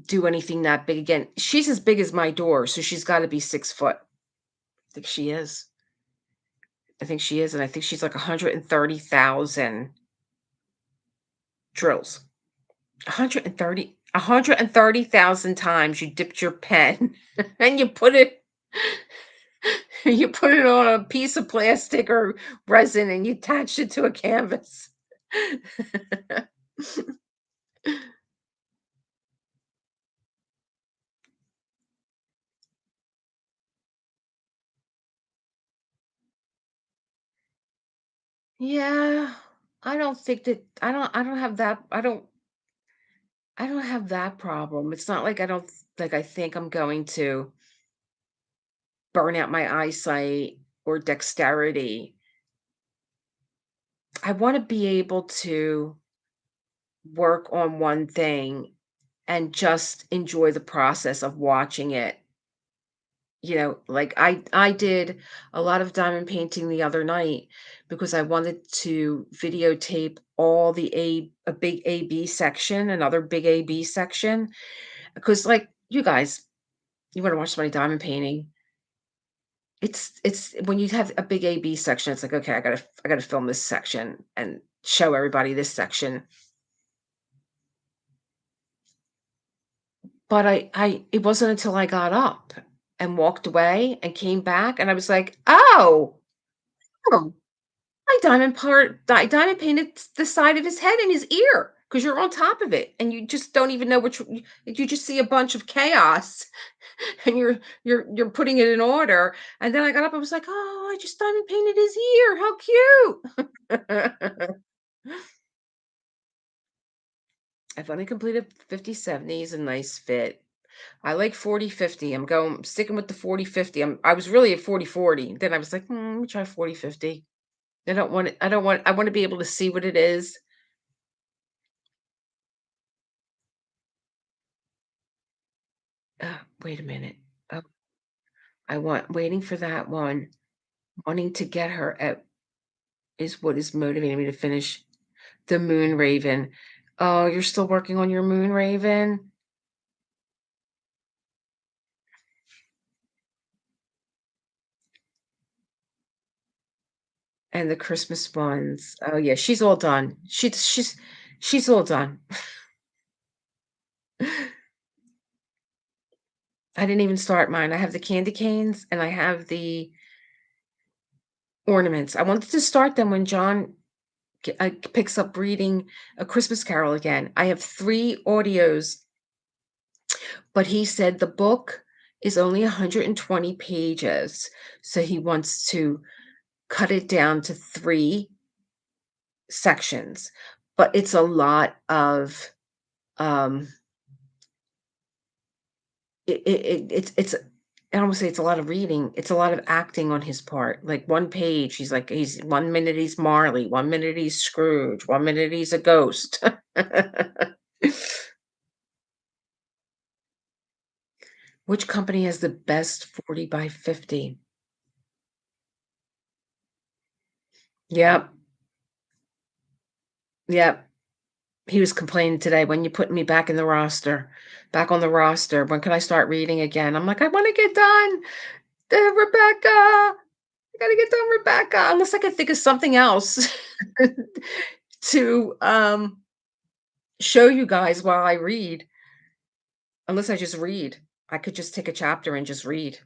do anything that big again. She's as big as my door, so she's gotta be 6 foot. I think she is. I think she is, and I think she's like 130,000 drills. 130,000 times you dipped your pen and you put it on a piece of plastic or resin and you attached it to a canvas. Yeah, I don't have that I don't have that problem. It's not like I think I'm going to burn out my eyesight or dexterity. I want to be able to work on one thing and just enjoy the process of watching it. Like I did a lot of diamond painting the other night because I wanted to videotape all a big AB section, another big AB section. Because like you guys, you want to watch somebody diamond painting. It's when you have a big AB section, it's like, okay, I gotta film this section and show everybody this section. But I it wasn't until I got up and walked away and came back and I was like, oh, I diamond painted the side of his head and his ear because 'cause you're on top of it, and you just don't even know you just see a bunch of chaos, and you're putting it in order, and then I got up, I was like, "Oh, I just diamond painted his ear, how cute." I've only completed 50/70 is a nice fit. I like 40/50. I'm sticking with the 40/50. I was really at 40/40. Then I was like, let me try 40/50. I want to be able to see what it is. Wait a minute. Oh, waiting for that one. Wanting to get her at is what is motivating me to finish the Moon Raven. Oh, you're still working on your Moon Raven and the Christmas ones. Oh yeah, she's all done. She's all done. I didn't even start mine. I have the candy canes and I have the ornaments. I wanted to start them when John picks up reading A Christmas Carol again. I have 3 audios, but he said the book is only 120 pages, so he wants to cut it down to 3 sections, but it's a lot of, um, it's I don't wanna say it's a lot of reading, it's a lot of acting on his part. Like, 1 page, he's 1 minute he's Marley, 1 minute he's Scrooge, 1 minute he's a ghost. Which company has the best 40 by 50? Yep, yep. He was complaining today, "When you putting me back on the roster, when can I start reading again?" I'm like, "I wanna get done, Rebecca, I gotta get done, Rebecca," unless I could think of something else to, show you guys while I read, unless I just read. I could just take a chapter and just read.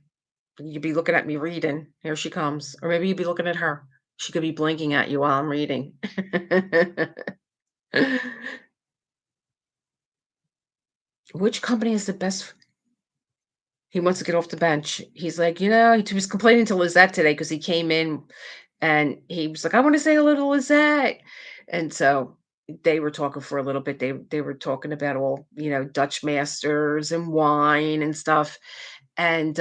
You'd be looking at me reading, "Here she comes," or maybe you'd be looking at her. She could be blinking at you while I'm reading. Which company is the best he wants to get off the bench. He's like, he was complaining to Lizette today because he came in and he was like, "I wanna say hello to Lizette." And so they were talking for a little bit. They were talking about all, Dutch masters and wine and stuff. And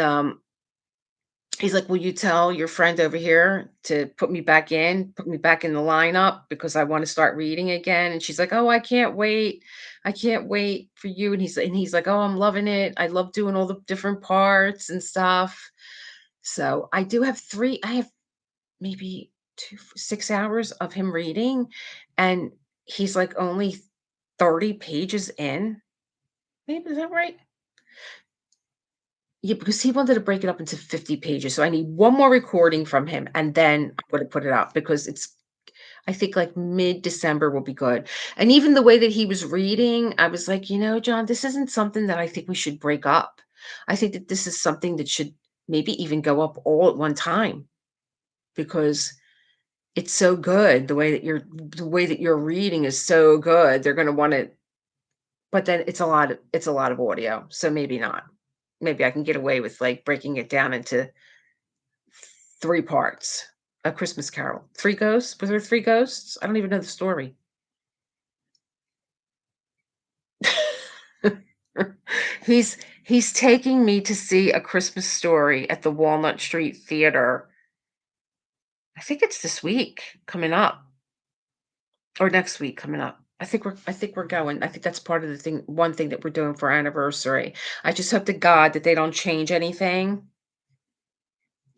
he's like, "Will you tell your friend over here to put me back in the lineup because I want to start reading again?" And she's like, "Oh, I can't wait. I can't wait for you." And he's like, "Oh, I'm loving it. I love doing all the different parts and stuff." So I have maybe 6 hours of him reading, and he's like only 30 pages in. Maybe is that right? Yeah, because he wanted to break it up into 50 pages, so I need one more recording from him, and then I'm gonna put it out because it's I think, like, mid-December will be good, and even the way that he was reading, I was like, "You know, John, this isn't something that I think we should break up. I think that this is something that should maybe even go up all at one time because it's so good, the way that you're reading is so good, they're gonna wanna but then it's a lot of audio, so maybe not. Maybe I can get away with, like, breaking it down into 3 parts. A Christmas Carol. 3 ghosts? Was there 3 ghosts? I don't even know the story. He's he's taking me to see A Christmas Story at the Walnut Street Theater. I think it's this week coming up or next week coming up. I think we're going. I think that's part of the thing one thing that we're doing for our anniversary. I just hope to God that they don't change anything.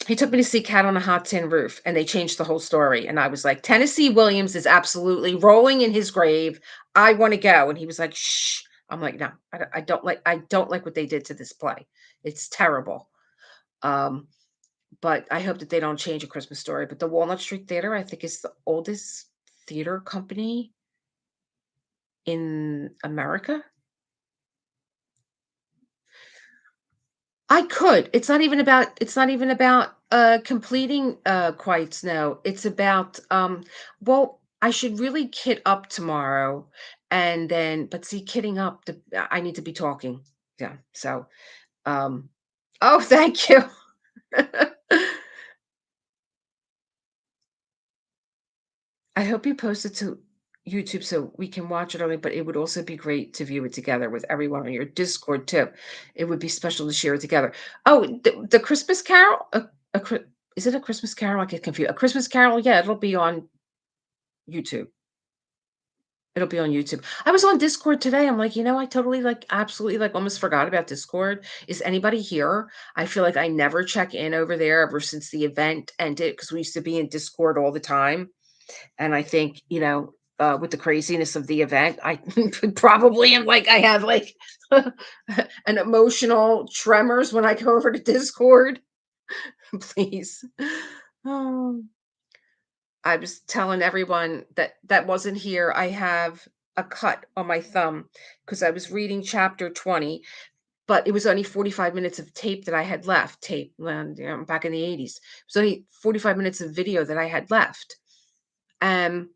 He took me to see Cat on a Hot Tin Roof, and they changed the whole story, and I was like, "Tennessee Williams is absolutely rolling in his grave. I wanna go," and he was like, "Shh." I'm like, "No, I don't like what they did to this play. It's terrible." Um, but I hope that they don't change A Christmas Story, but the Walnut Street Theater, I think, is the oldest theater company in America. I could. It's not even about, completing, quiets, no. It's about, well, I should really kit up tomorrow and then but see, kitting up, I need to be talking. Yeah, so, um oh, thank you. I hope you post it to YouTube so we can watch it on it, but it would also be great to view it together with everyone on your Discord too. It would be special to share it together. Oh, the Christmas Carol? A Chri is it A Christmas Carol? I get confused. A Christmas Carol? Yeah, it'll be on YouTube. It'll be on YouTube. I was on Discord today. I'm like, I totally like absolutely like almost forgot about Discord. Is anybody here? I feel like I never check in over there ever since the event ended because we used to be in Discord all the time. And I think, with the craziness of the event, I probably am like I have like an emotional tremors when I go over to Discord. Please. Oh, I was telling everyone that wasn't here. I have a cut on my thumb because I was reading chapter 20, but it was only 45 minutes of tape that I had left. Tape, well, back in the 80s. It was only 45 minutes of video that I had left. Um,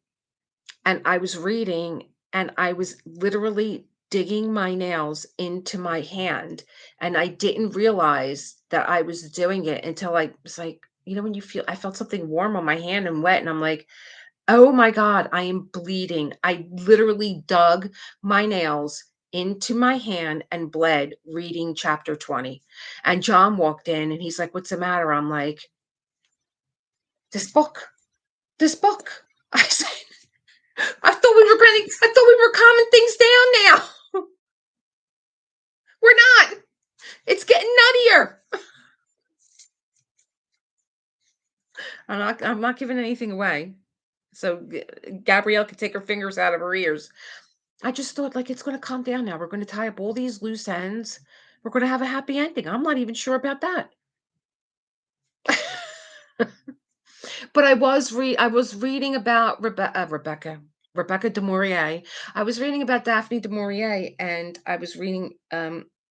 and I was reading, and I was literally digging my nails into my hand, and I didn't realize that I was doing it until I was like, when I felt something warm on my hand and wet, and I'm like, "Oh my god, I am bleeding." I literally dug my nails into my hand and bled reading chapter 20. And John walked in and he's like, "What's the matter?" I'm like, "This book. This book." I said, I thought we were calming things down now. We're not. It's getting nuttier. I'm not giving anything away. So Gabrielle can take her fingers out of her ears. I just thought like it's going to calm down now. We're going to tie up all these loose ends. We're going to have a happy ending. I'm not even sure about that. But I was reading about Rebecca de Maurier. I was reading about Daphne de Maurier, and I was reading.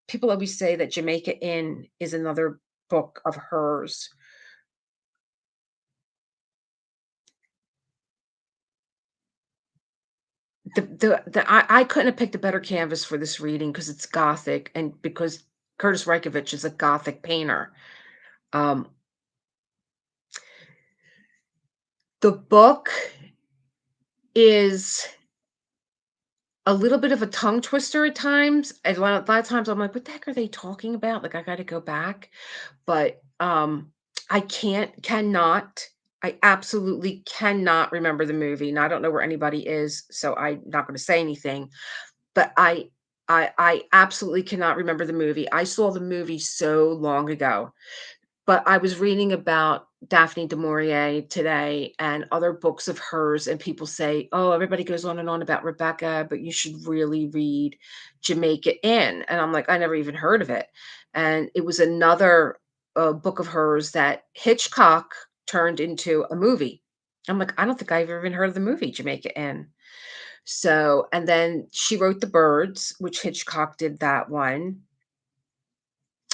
People always say that Jamaica Inn is another book of hers. I couldn't have picked a better canvas for this reading because it's gothic, and because Curtis Reikovich is a gothic painter. Um, the book is a little bit of a tongue twister at times. And a lot of times I'm like, what the heck are they talking about? Like I gotta go back. But I I absolutely cannot remember the movie. And I don't know where anybody is, so I'm not gonna say anything. But I absolutely cannot remember the movie. I saw the movie so long ago. But I was reading about Daphne du Maurier today and other books of hers, and people say, "Oh, everybody goes on and on about Rebecca, but you should really read Jamaica Inn." And I'm like, "I never even heard of it." And it was another, book of hers that Hitchcock turned into a movie. I'm like, "I don't think I've even heard of the movie Jamaica Inn." So and then she wrote The Birds, which Hitchcock did that one,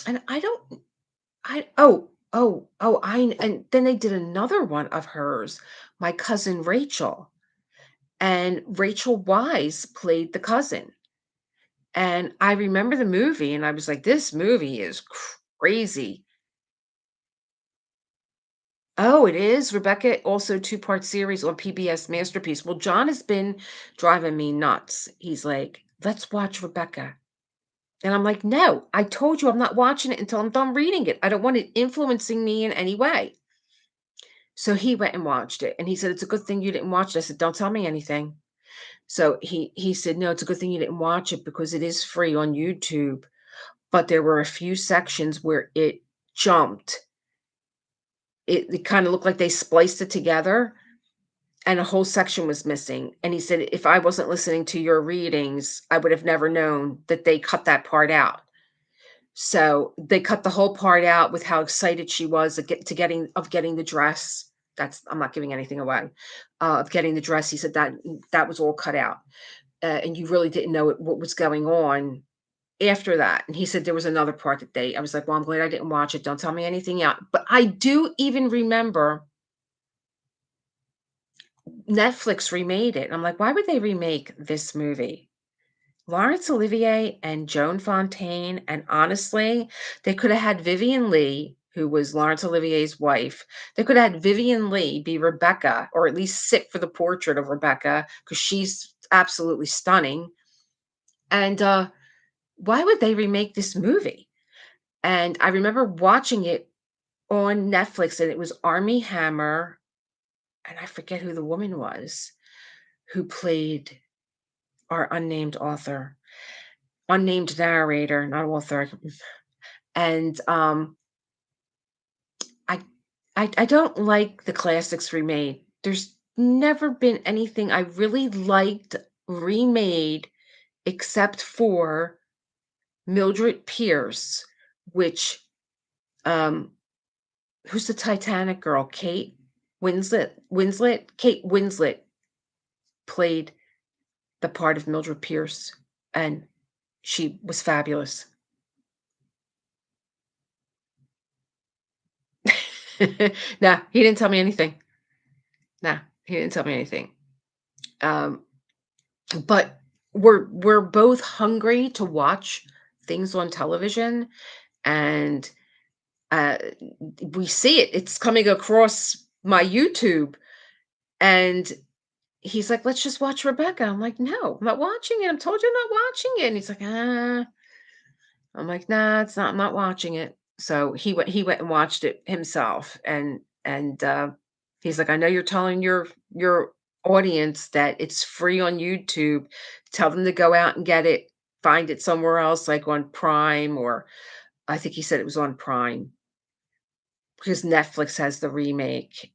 and I don't I I and then they did another one of hers, My Cousin Rachel, and Rachel Wise played the cousin, and I remember the movie, and I was like, "This movie is crazy." Oh, it is? Rebecca, also two-part series on PBS Masterpiece. Well, John has been driving me nuts. He's like, "Let's watch Rebecca." And I'm like, "No, I told you I'm not watching it until I'm done reading it. I don't want it influencing me in any way." So he went and watched it, and he said, "It's a good thing you didn't watch it." I said, "Don't tell me anything." So he said, "No, it's a good thing you didn't watch it because it is free on YouTube." But there were a few sections where it jumped. It kinda looked like they spliced it together, and a whole section was missing. And he said, "If I wasn't listening to your readings, I would have never known that they cut that part out." So, they cut the whole part out with how excited she was getting the dress. That's I'm not giving anything away. Of getting the dress, he said that was all cut out, and you really didn't know what was going on after that. And he said there was another part that they I was like, "Well, I'm glad I didn't watch it. Don't tell me anything out." But I do even remember Netflix remade it. I'm like, "Why would they remake this movie?" Laurence Olivier and Joan Fontaine, and honestly, they coulda had Vivian Leigh, who was Laurence Olivier's wife. They coulda had Vivian Leigh be Rebecca, or at least sit for the portrait of Rebecca, because she's absolutely stunning. And, why would they remake this movie? And I remember watching it on Netflix, and it was Armie Hammer, and I forget who the woman was, who played our unnamed author, unnamed narrator, not author. And, I I don't like the classics remade. There's never been anything I really liked remade except for Mildred Pierce, which, um who's the Titanic girl? Kate Winslet played the part of Mildred Pierce, and she was fabulous. No, he didn't tell me anything. No, he didn't tell me anything. Um But we're both hungry to watch things on television, and, uh, we see it, it's coming across my YouTube, and he's like, "Let's just watch Rebecca." I'm like, "No, I'm not watching it. I told you I'm not watching it." And he's like, "Ah." I'm like, "Nah, it's not I'm not watching it." So he went and watched it himself, and he's like, "I know you're telling your audience that it's free on YouTube. Tell them to go out and get it, find it somewhere else, like on Prime," or I think he said it was on Prime, because Netflix has the remake.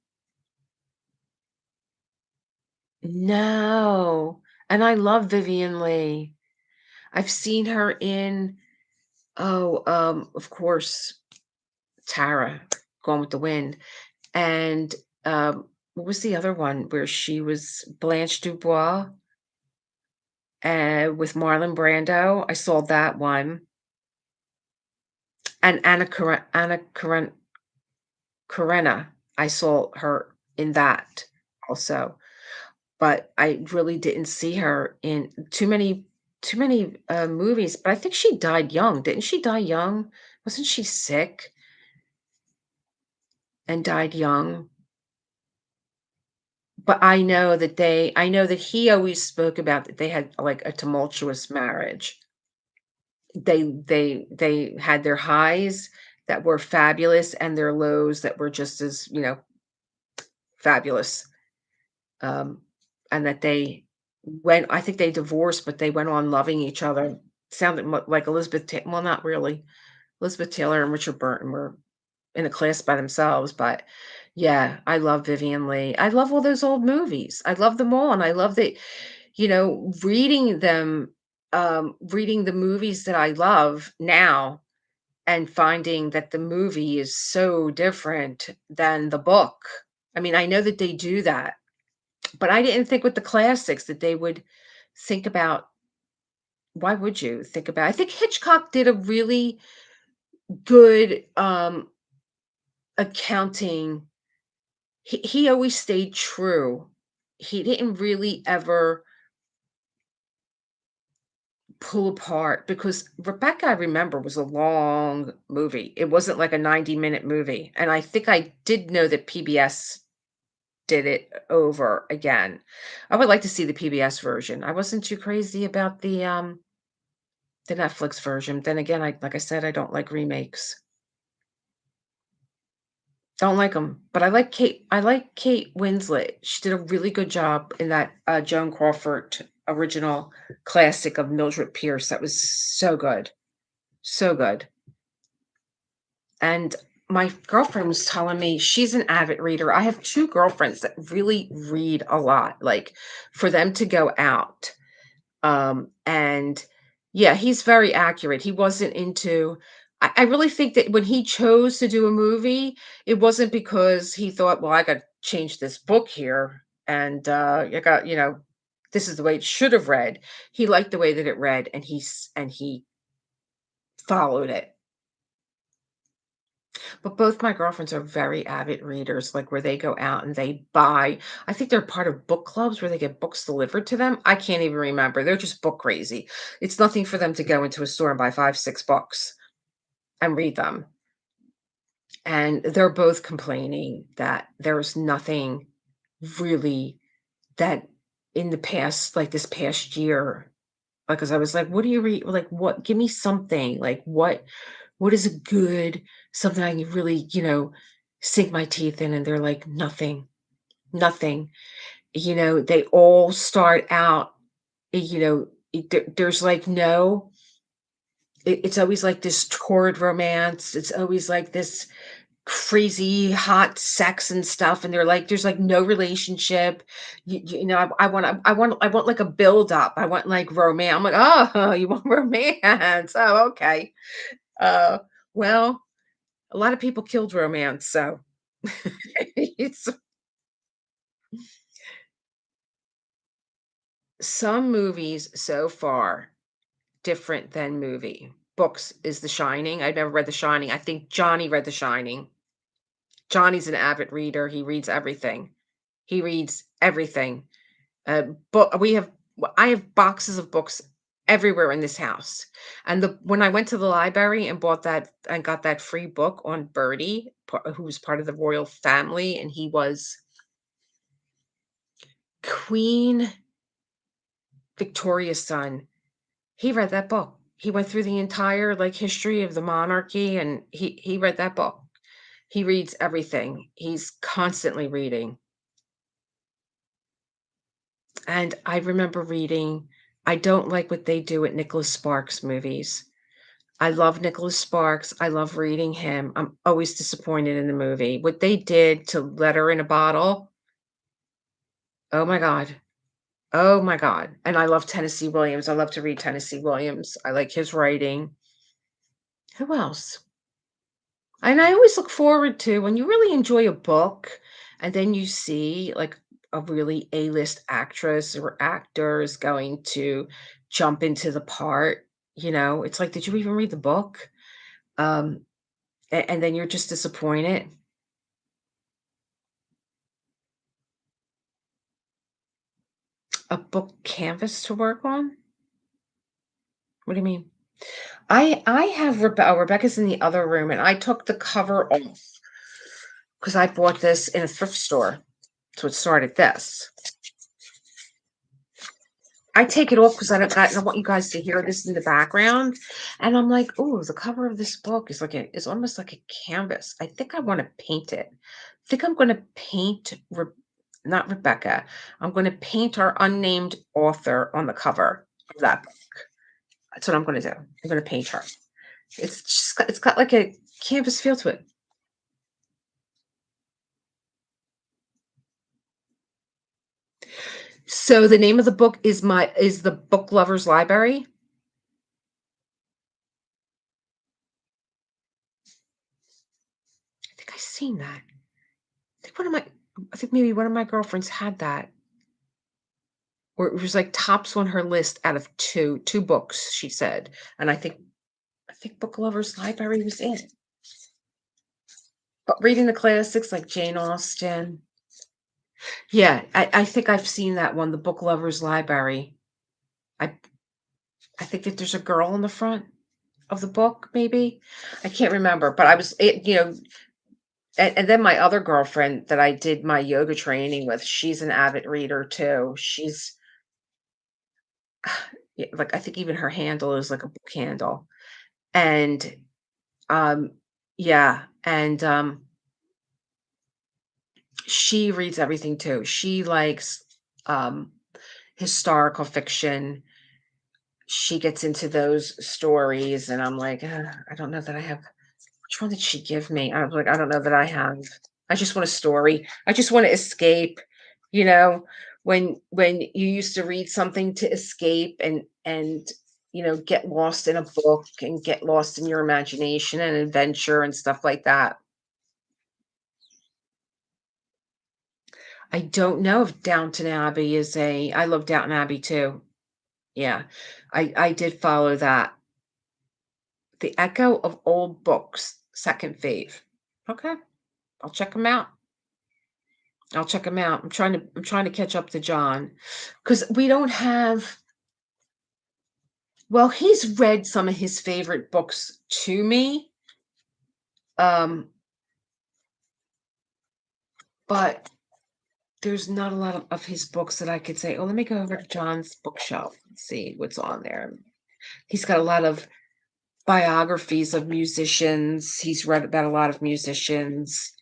No, and I love Vivian Leigh. I've seen her in, of course, Tara, Gone with the Wind. And, what was the other one where she was Blanche Dubois, with Marlon Brando? I saw that one. And Anna Karenina, I saw her in that also, but I really didn't see her in too many, movies, but I think she died young. Didn't she die young? Wasn't she sick and died young? But I know that he always spoke about that they had, like, a tumultuous marriage. They had their highs that were fabulous and their lows that were just as, fabulous, um, and that they went I think they divorced, but they went on loving each other. Sounded mo like Elizabeth Ta well, not really. Elizabeth Taylor and Richard Burton were in a class by themselves, but Yeah, I love Vivian Leigh. I love all those old movies. I love them all, and I love that, reading them, reading the movies that I love now and finding that the movie is so different than the book. I mean, I know that they do that, but I didn't think with the classics that they would think about why would you think about I think Hitchcock did a really good, accounting. He always stayed true. He didn't really ever pull apart because Rebecca, I remember, was a long movie. It wasn't like a 90-minute movie, and I think I did know that PBS did it over again. I would like to see the PBS version. I wasn't too crazy about the Netflix version. Then again, like I said, I don't like remakes. Don't like them, but I like Kate Winslet. She did a really good job in that, Joan Crawford original classic of Mildred Pierce. That was so good, so good. And my girlfriend was telling me she's an avid reader. I have 2 girlfriends that really read a lot, like, for them to go out. And yeah, he's very accurate. He wasn't into I really think that when he chose to do a movie, it wasn't because he thought, well, I got to change this book here. And I got, this is the way it should have read. He liked the way that it read and he followed it. But both my girlfriends are very avid readers, like where they go out and they buy. I think they're part of book clubs where they get books delivered to them. I can't even remember. They're just book crazy. It's nothing for them to go into a store and buy 5, 6 books and read them. And they're both complaining that there's nothing really that in the past, like this past year, like, 'cause I was like, "What do you read?" Like, "What? Give me something." Like, what is a good something I can really, sink my teeth in? And they're like, "Nothing, nothing." They all start out, there's like it's always like this torrid romance. It's always like this crazy hot sex and stuff, and they're like, there's like no relationship. I want like a build up. I want like romance. I'm like, oh, you want romance? Oh, okay. Uh, well, a lot of people killed romance, so it's some movies so far different than movie. Books is The Shining. I've never read The Shining. I think Johnny read The Shining. Johnny's an avid reader. He reads everything. He reads everything. But I have boxes of books everywhere in this house. And when I went to the library and bought that and got that free book on Bertie, who was part of the royal family, and he was Queen Victoria's son. He read that book. He went through the entire like history of the monarchy, and he read that book. He reads everything. He's constantly reading. And I remember reading I don't like what they do at Nicholas Sparks movies. I love Nicholas Sparks. I love reading him. I'm always disappointed in the movie. What they did to Letter in a Bottle, oh my god. Oh my god. And I love Tennessee Williams. I love to read Tennessee Williams. I like his writing. Who else? And I always look forward to when you really enjoy a book and then you see like a really A-list actress or actor is going to jump into the part, it's like, did you even read the book? Um, and then you're just disappointed. A book canvas to work on? What do you mean? I have Rebecca's in the other room, and I took the cover off because I bought this in a thrift store. So it started this. I take it off because I don't want you guys to hear this in the background. And I'm like, oh, the cover of this book is is almost like a canvas. I think I want to paint it. I think I'm going to paint not Rebecca. I'm going to paint our unnamed author on the cover of that book. That's what I'm going to do. I'm going to paint her. It's got like a canvas feel to it. So the name of the book is The Book Lover's Library? I think I seen that. I think maybe one of my girlfriends had that, or it was, like, tops on her list out of 2 books, she said, and I think Book Lover's Library was it. But reading the classics like Jane Austen. Yeah, I think I've seen that one, The Book Lover's Library. I I think that there's a girl in the front of the book, maybe? I can't remember, but I was it you know, and then my other girlfriend that I did my yoga training with, she's an avid reader too. She's yeah, like, I think even her handle is like a book handle, and, um yeah, and, she reads everything too. She likes, um, historical fiction. She gets into those stories, and I'm like, I don't know that I have" which one did she give me? I was like, "I don't know that I have." I just want a story. I just wanna escape, you know, when you used to read something to escape and get lost in a book and get lost in your imagination and adventure and stuff like that. I don't know if Downton Abbey is a I love Downton Abbey too. Yeah. I did follow that. The Echo of Old Books, second fave. Okay, I'll check them out. I'll check them out. I'm trying to catch up to John because we don't have well, he's read some of his favorite books to me, um, but there's not a lot of his books that I could say, "Oh, let me go over to John's bookshelf and see what's on there." He's got a lot of biographies of musicians. He's read about a lot of musicians.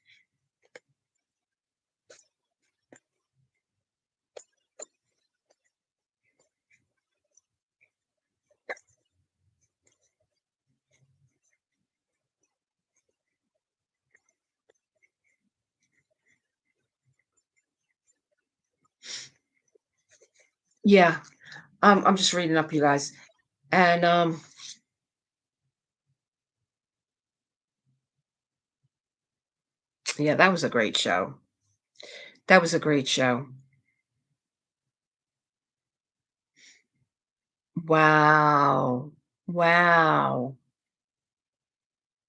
Yeah, I'm just reading up, you guys, and, yeah, that was a great show. That was a great show. Wow. Wow.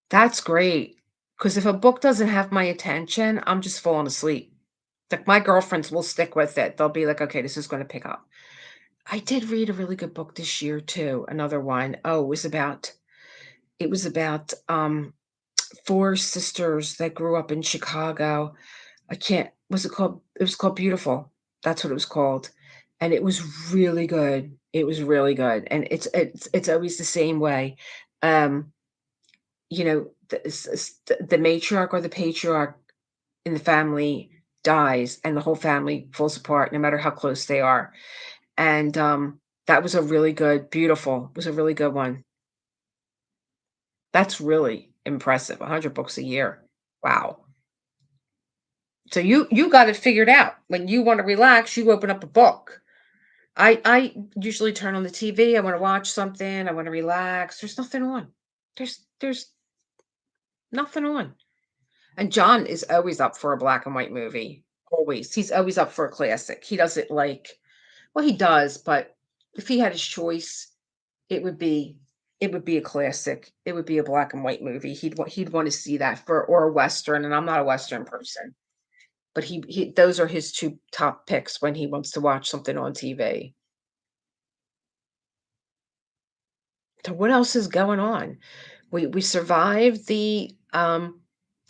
That's great. Because if a book doesn't have my attention, I'm just falling asleep. Like, my girlfriends will stick with it. They'll be like, "Okay, this is gonna pick up." I did read a really good book this year too, another one. Oh, it was about 4 sisters that grew up in Chicago. I can't it was called Beautiful. That's what it was called, and it was really good. It was really good, and it's always the same way. Um, the matriarch or the patriarch in the family dies, and the whole family falls apart no matter how close they are, and, that was a really good Beautiful was a really good one. That's really impressive, 100 books a year. Wow. So you got it figured out. When you wanna relax, you open up a book. I usually turn on the TV, I wanna watch something, I wanna relax, there's nothing on. There's nothing on. And John is always up for a black and white movie, always. He's always up for a classic. He doesn't like well, he does, but if he had his choice, it would be it would be a classic. It would be a black and white movie. He'd want to see that for or a Western, and I'm not a Western person. But he those are his 2 top picks when he wants to watch something on TV. So what else is going on? We survived the,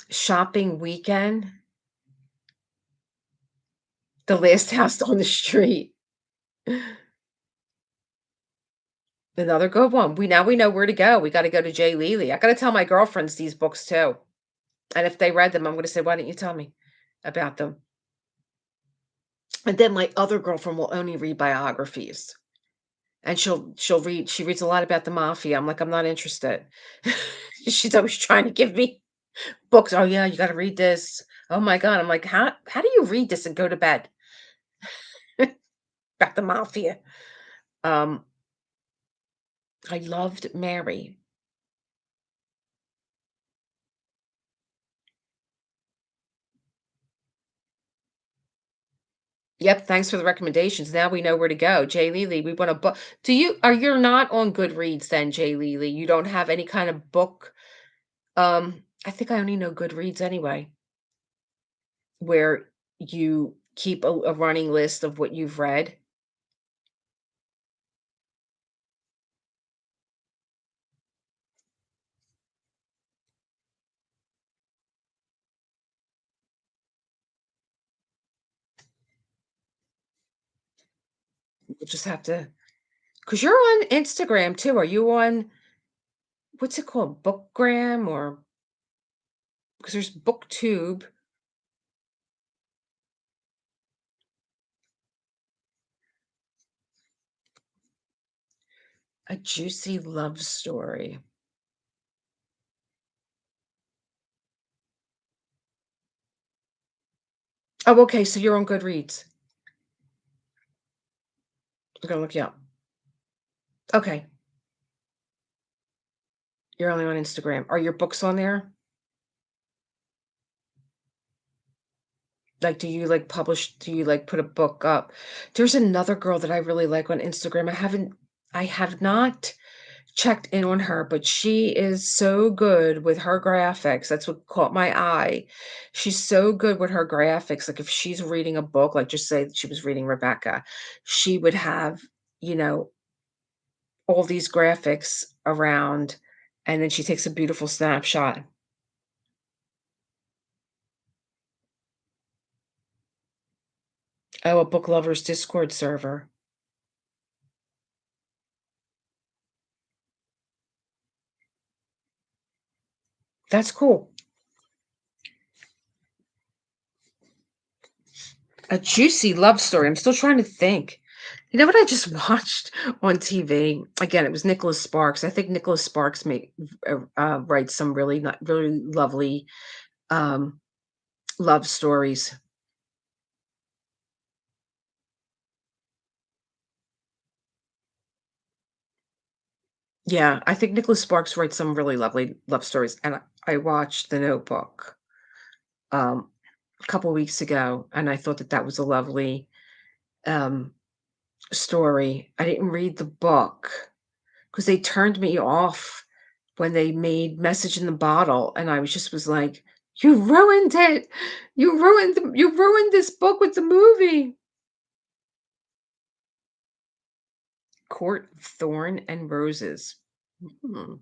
shopping weekend, the last house on the street. Another good one. We know where to go. We gotta go to Jay Leely. I gotta tell my girlfriends these books too, and if they read them, I'm gonna say, "Why didn't you tell me about them?" And then my other girlfriend will only read biographies, and she reads a lot about the mafia. I'm like, "I'm not interested." She's always trying to give me books. "Oh, yeah, you gotta read this. Oh my god." I'm like, "How do you read this and go to bed?" Got the mafia. Um, I loved Mary. Yep, thanks for the recommendations. Now we know where to go. Jay Leely, we want to book. Do you are you're not on Goodreads then, Jay Leely? You don't have any kind of book. I think I only know Goodreads anyway, where you keep a running list of what you've read. You just have to, because you're on Instagram too. Are you on what's it called? Bookgram or because there's BookTube. A juicy love story. Oh, okay, so you're on Goodreads. I'm gonna look you up. Okay, you're only on Instagram. Are your books on there? Like, do you, like, put a book up? There's another girl that I really like on Instagram. I have not checked in on her, but she is so good with her graphics. That's what caught my eye. She's so good with her graphics. Like, if she's reading a book, like, just say that she was reading Rebecca, she would have, you know, all these graphics around, and then she takes a beautiful snapshot. Oh, a book lovers Discord server. That's cool. A juicy love story. I'm still trying to think. You know what I just watched on TV? Again, it was Nicholas Sparks. I think Nicholas Sparks writes some really lovely um, love stories. Yeah, I think Nicholas Sparks writes some really lovely love stories. And I watched The Notebook um, a couple weeks ago, and I thought that that was a lovely um, story. I didn't read the book because they turned me off when they made Message in the Bottle, and I was like, "You ruined it. You ruined this book with the movie." Court of Thorn and Roses. Hmm.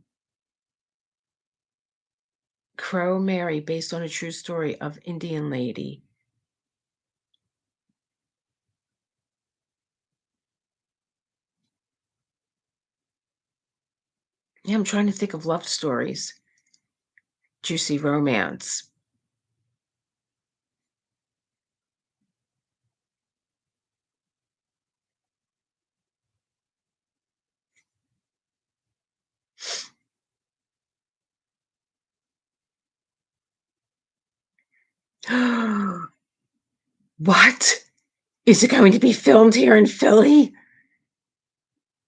Crow Mary, based on a true story of Indian lady. Yeah, I'm trying to think of love stories. Juicy romance. What? Is it going to be filmed here in Philly?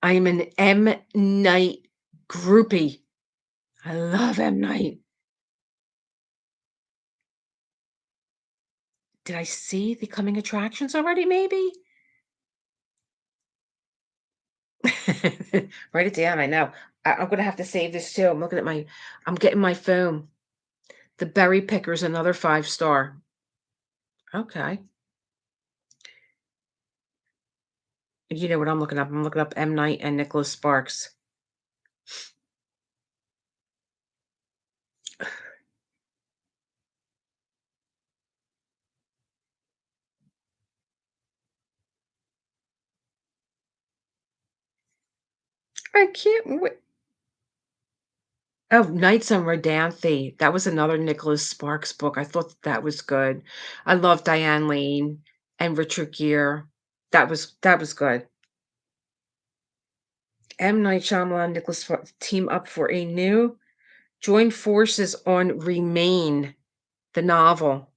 I am an M. Night groupie. I love M. Night. Did I see the coming attractions already, maybe? Write it down, I know. I'm gonna have to save this too. I'm getting my phone. The Berry Picker's another 5 star. Okay. You know what I'm looking up? I'm looking up M. Night and Nicholas Sparks. I can't wait. Oh, Nights on Rodanthe. That was another Nicholas Sparks book. I thought that was good. I love Diane Lane and Richard Gere. That was good. M. Night Shyamalan and Nicholas Sparks team up for a new join forces on Remain, the novel.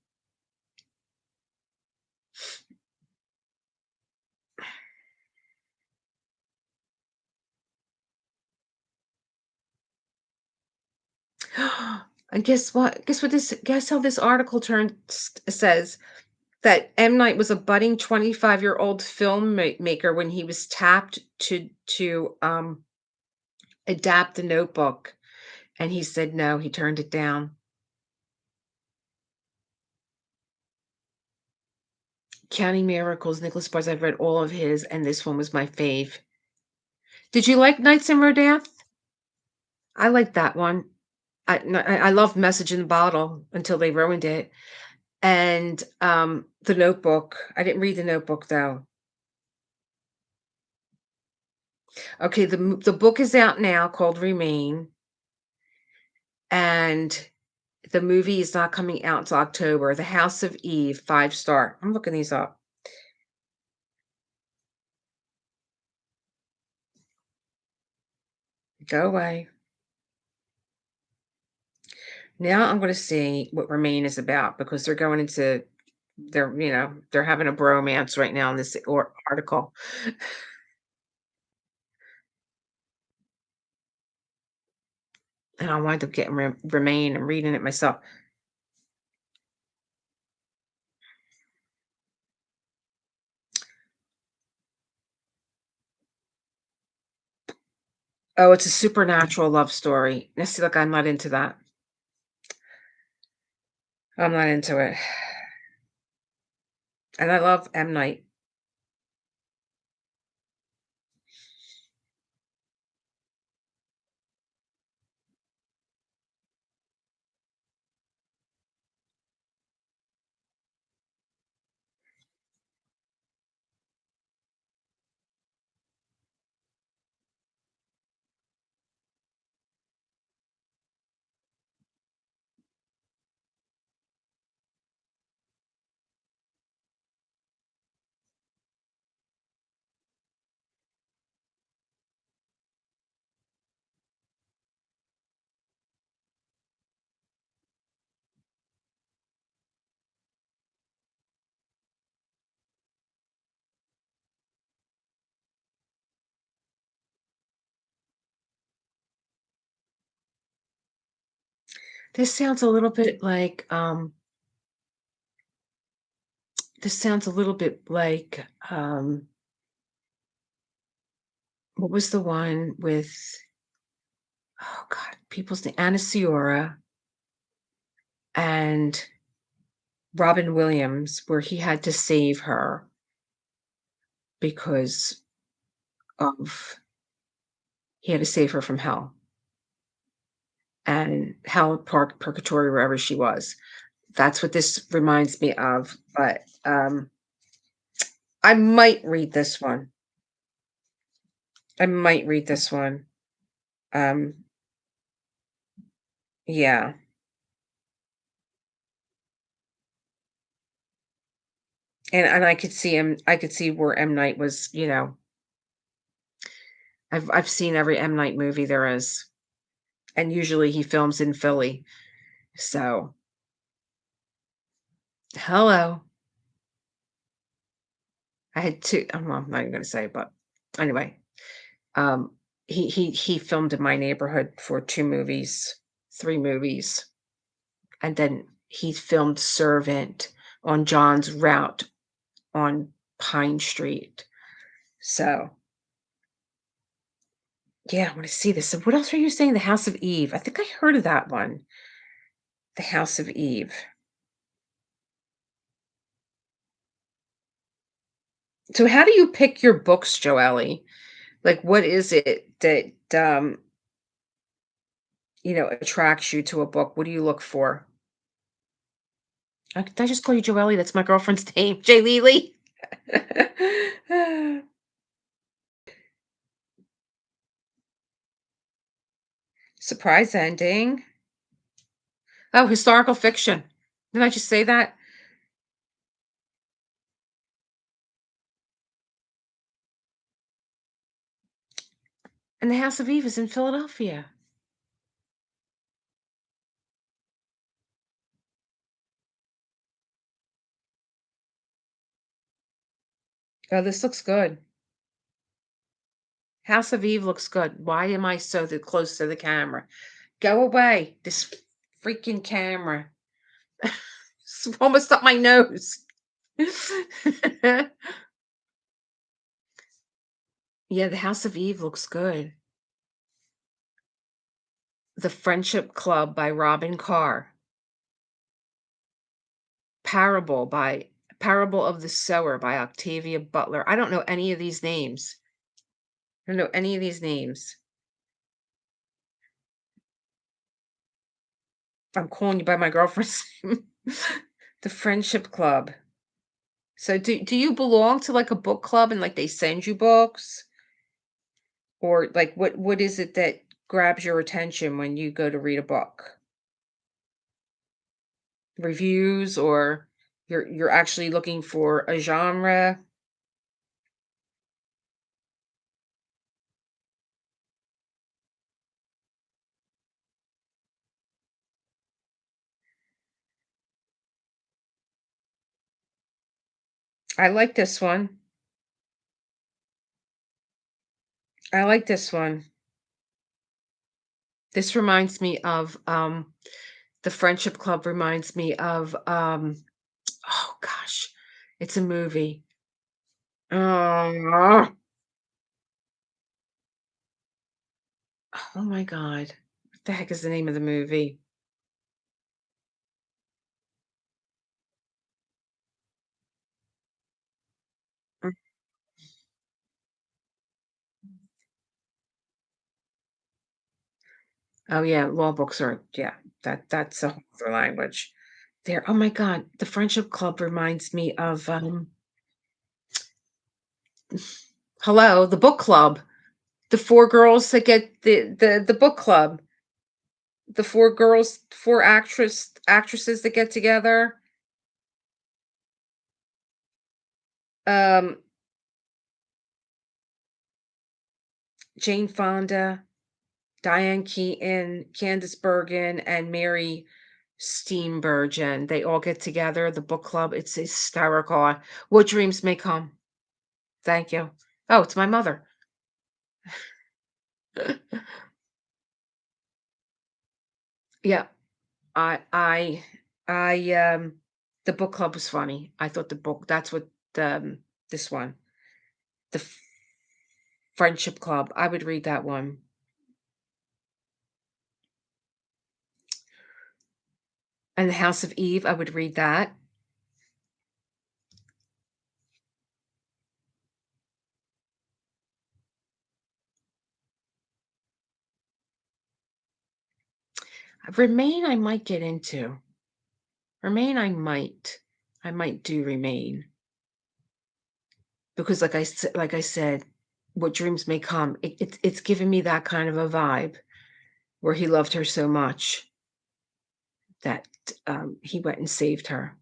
And guess what? Guess how this article says that M. Night was a budding 25-year-old filmmaker when he was tapped to adapt The Notebook, and he said no, he turned it down. Counting Miracles, Nicholas Sparks, I've read all of his, and this one was my fave. Did you like Nights in Rodanthe? I liked that one. I loved Message in the Bottle until they ruined it, and, The Notebook. I didn't read The Notebook, though. Okay, the book is out now called Remain, and the movie is not coming out until October. The House of Eve, 5 star. I'm looking these up. Go away. Now I'm gonna see what Remain is about because they're going into they're having a bromance right now in this article. And I wind up getting Remain and reading it myself. Oh, it's a supernatural love story. Now see, look, I'm not into that. I'm not into it. And I love M. Night. This sounds a little bit like this sounds a little bit like what was the one with oh god, people's name Anna Ciora and Robin Williams, where he had to save her because of he had to save her from hell and hell purgatory wherever she was. That's what this reminds me of. But I might read this one. I might read this one. Um, yeah. And I could see where M. Night was, I've seen every M. Night movie there is, and usually he films in Philly. So, hello. I had 2 I'm not even gonna say, but anyway, um, he filmed in my neighborhood for 2 movies, 3 movies, and then he filmed Servant on John's Route on Pine Street. So, yeah, I wanna see this. So what else are you saying? The House of Eve. I think I heard of that one. The House of Eve. So how do you pick your books, Joelle? Like, what is it that, attracts you to a book? What do you look for? Did I just call you Joelle? That's my girlfriend's name, Jay Leely. Surprise ending. Oh, historical fiction. Didn't I just say that? And the House of Eve is in Philadelphia. Oh, this looks good. House of Eve looks good. Why am I so close to the camera? Go away. This freaking camera. It's almost up my nose. Yeah, The House of Eve looks good. The Friendship Club by Robin Carr. Parable of the Sower by Octavia Butler. I don't know any of these names. I don't know any of these names. I'm calling you by my girlfriend's name. The Friendship Club. So do you belong to, like, a book club and, like, they send you books? Or, like, what is it that grabs your attention when you go to read a book? Reviews, or you're actually looking for a genre? I like this one. I like this one. This reminds me of, The Friendship Club reminds me of, oh gosh, it's a movie. Oh, oh my god. What the heck is the name of the movie? Mm. Oh, yeah, law books are, yeah, that's a whole other language. There, oh my god, The Friendship Club reminds me of, hello, the book club. The 4 girls that get the book club. The 4 girls, 4 actresses that get together. Um, Jane Fonda, Diane Keaton, Candice Bergen, and Mary Steenburgen. They all get together, the book club. It's hysterical. What Dreams May Come. Thank you. Oh, it's my mother. Yeah, I the book club was funny. I thought the book that's what, this one, the Friendship Club, I would read that one. And The House of Eve, I would read that. Remain, I might get into. Remain, I might do Remain, because like I said, What Dreams May Come, it's giving me that kind of a vibe where he loved her so much that, he went and saved her.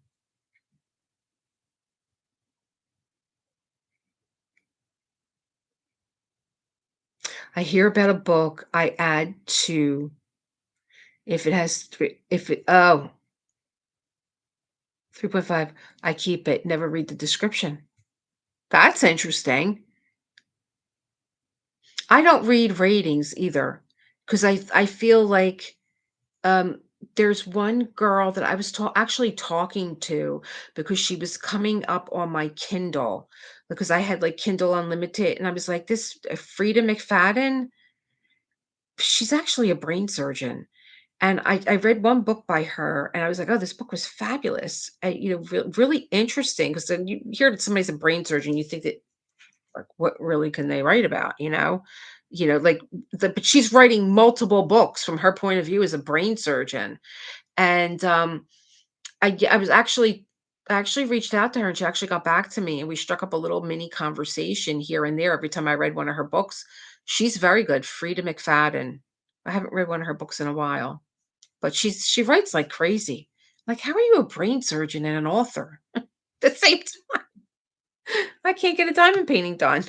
I hear about a book, I add to, if it has 3, if it, oh, 3.5, I keep it, never read the description. That's interesting. I don't read ratings either, because I feel like, um, there's one girl that I was actually talking to, because she was coming up on my Kindle, because I had, like, Kindle Unlimited, and I was like, "This, Frida McFadden, she's actually a brain surgeon." And I read one book by her, and I was like, "Oh, this book was fabulous." Really interesting, 'cause then you hear that somebody's a brain surgeon, you think that, like, what really can they write about, you know? Like, but she's writing multiple books from her point of view as a brain surgeon. And, I was actually I actually reached out to her, and she actually got back to me, and we struck up a little mini conversation here and there every time I read one of her books. She's very good, Frida McFadden. I haven't read one of her books in a while, but she writes like crazy. Like, how are you a brain surgeon and an author at the same time? I can't get a diamond painting done.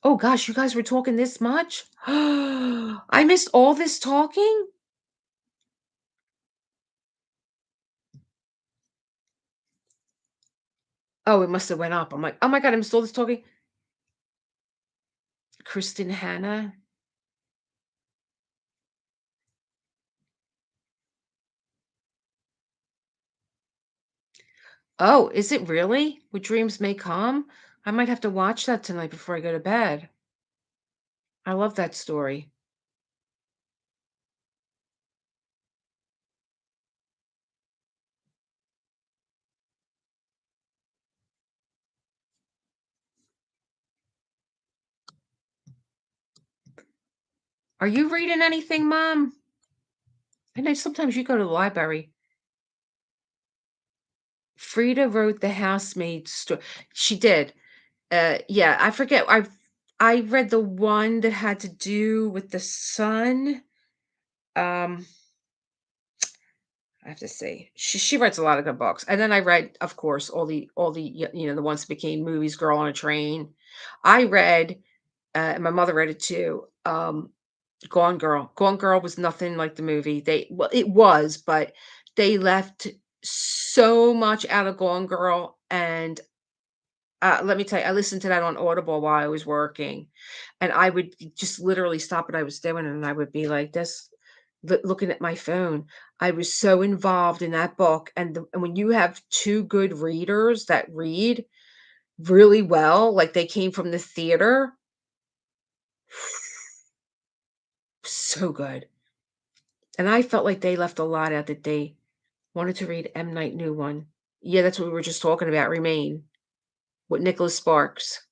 Oh gosh, you guys were talking this much? I missed all this talking? Oh, it must have went up. I'm like, "Oh my god, I missed all this talking." Kristen Hanna? Oh, is it really? What dreams may come? I might have to watch that tonight before I go to bed. I love that story. Are you reading anything, Mom? I know sometimes you go to the library. Frida wrote The Housemaid's story. She did. Yeah, I forget. I read the one that had to do with the son. Um, I have to say, she writes a lot of good books. And then I read, of course, the ones that became movies. Girl on a Train. I read, and my mother read it too. Gone Girl. Gone Girl was nothing like the movie. Well, it was, but they left so much out of Gone Girl, and let me tell you, I listened to that on Audible while I was working, and I would just literally stop what I was doing, and I would be like this, looking at my phone. I was so involved in that book, and when you have 2 good readers that read really well, like they came from the theater, so good. And I felt like they left a lot out that they wanted to read M. Night new one. Yeah, that's what we were just talking about, Remain, with Nicholas Sparks.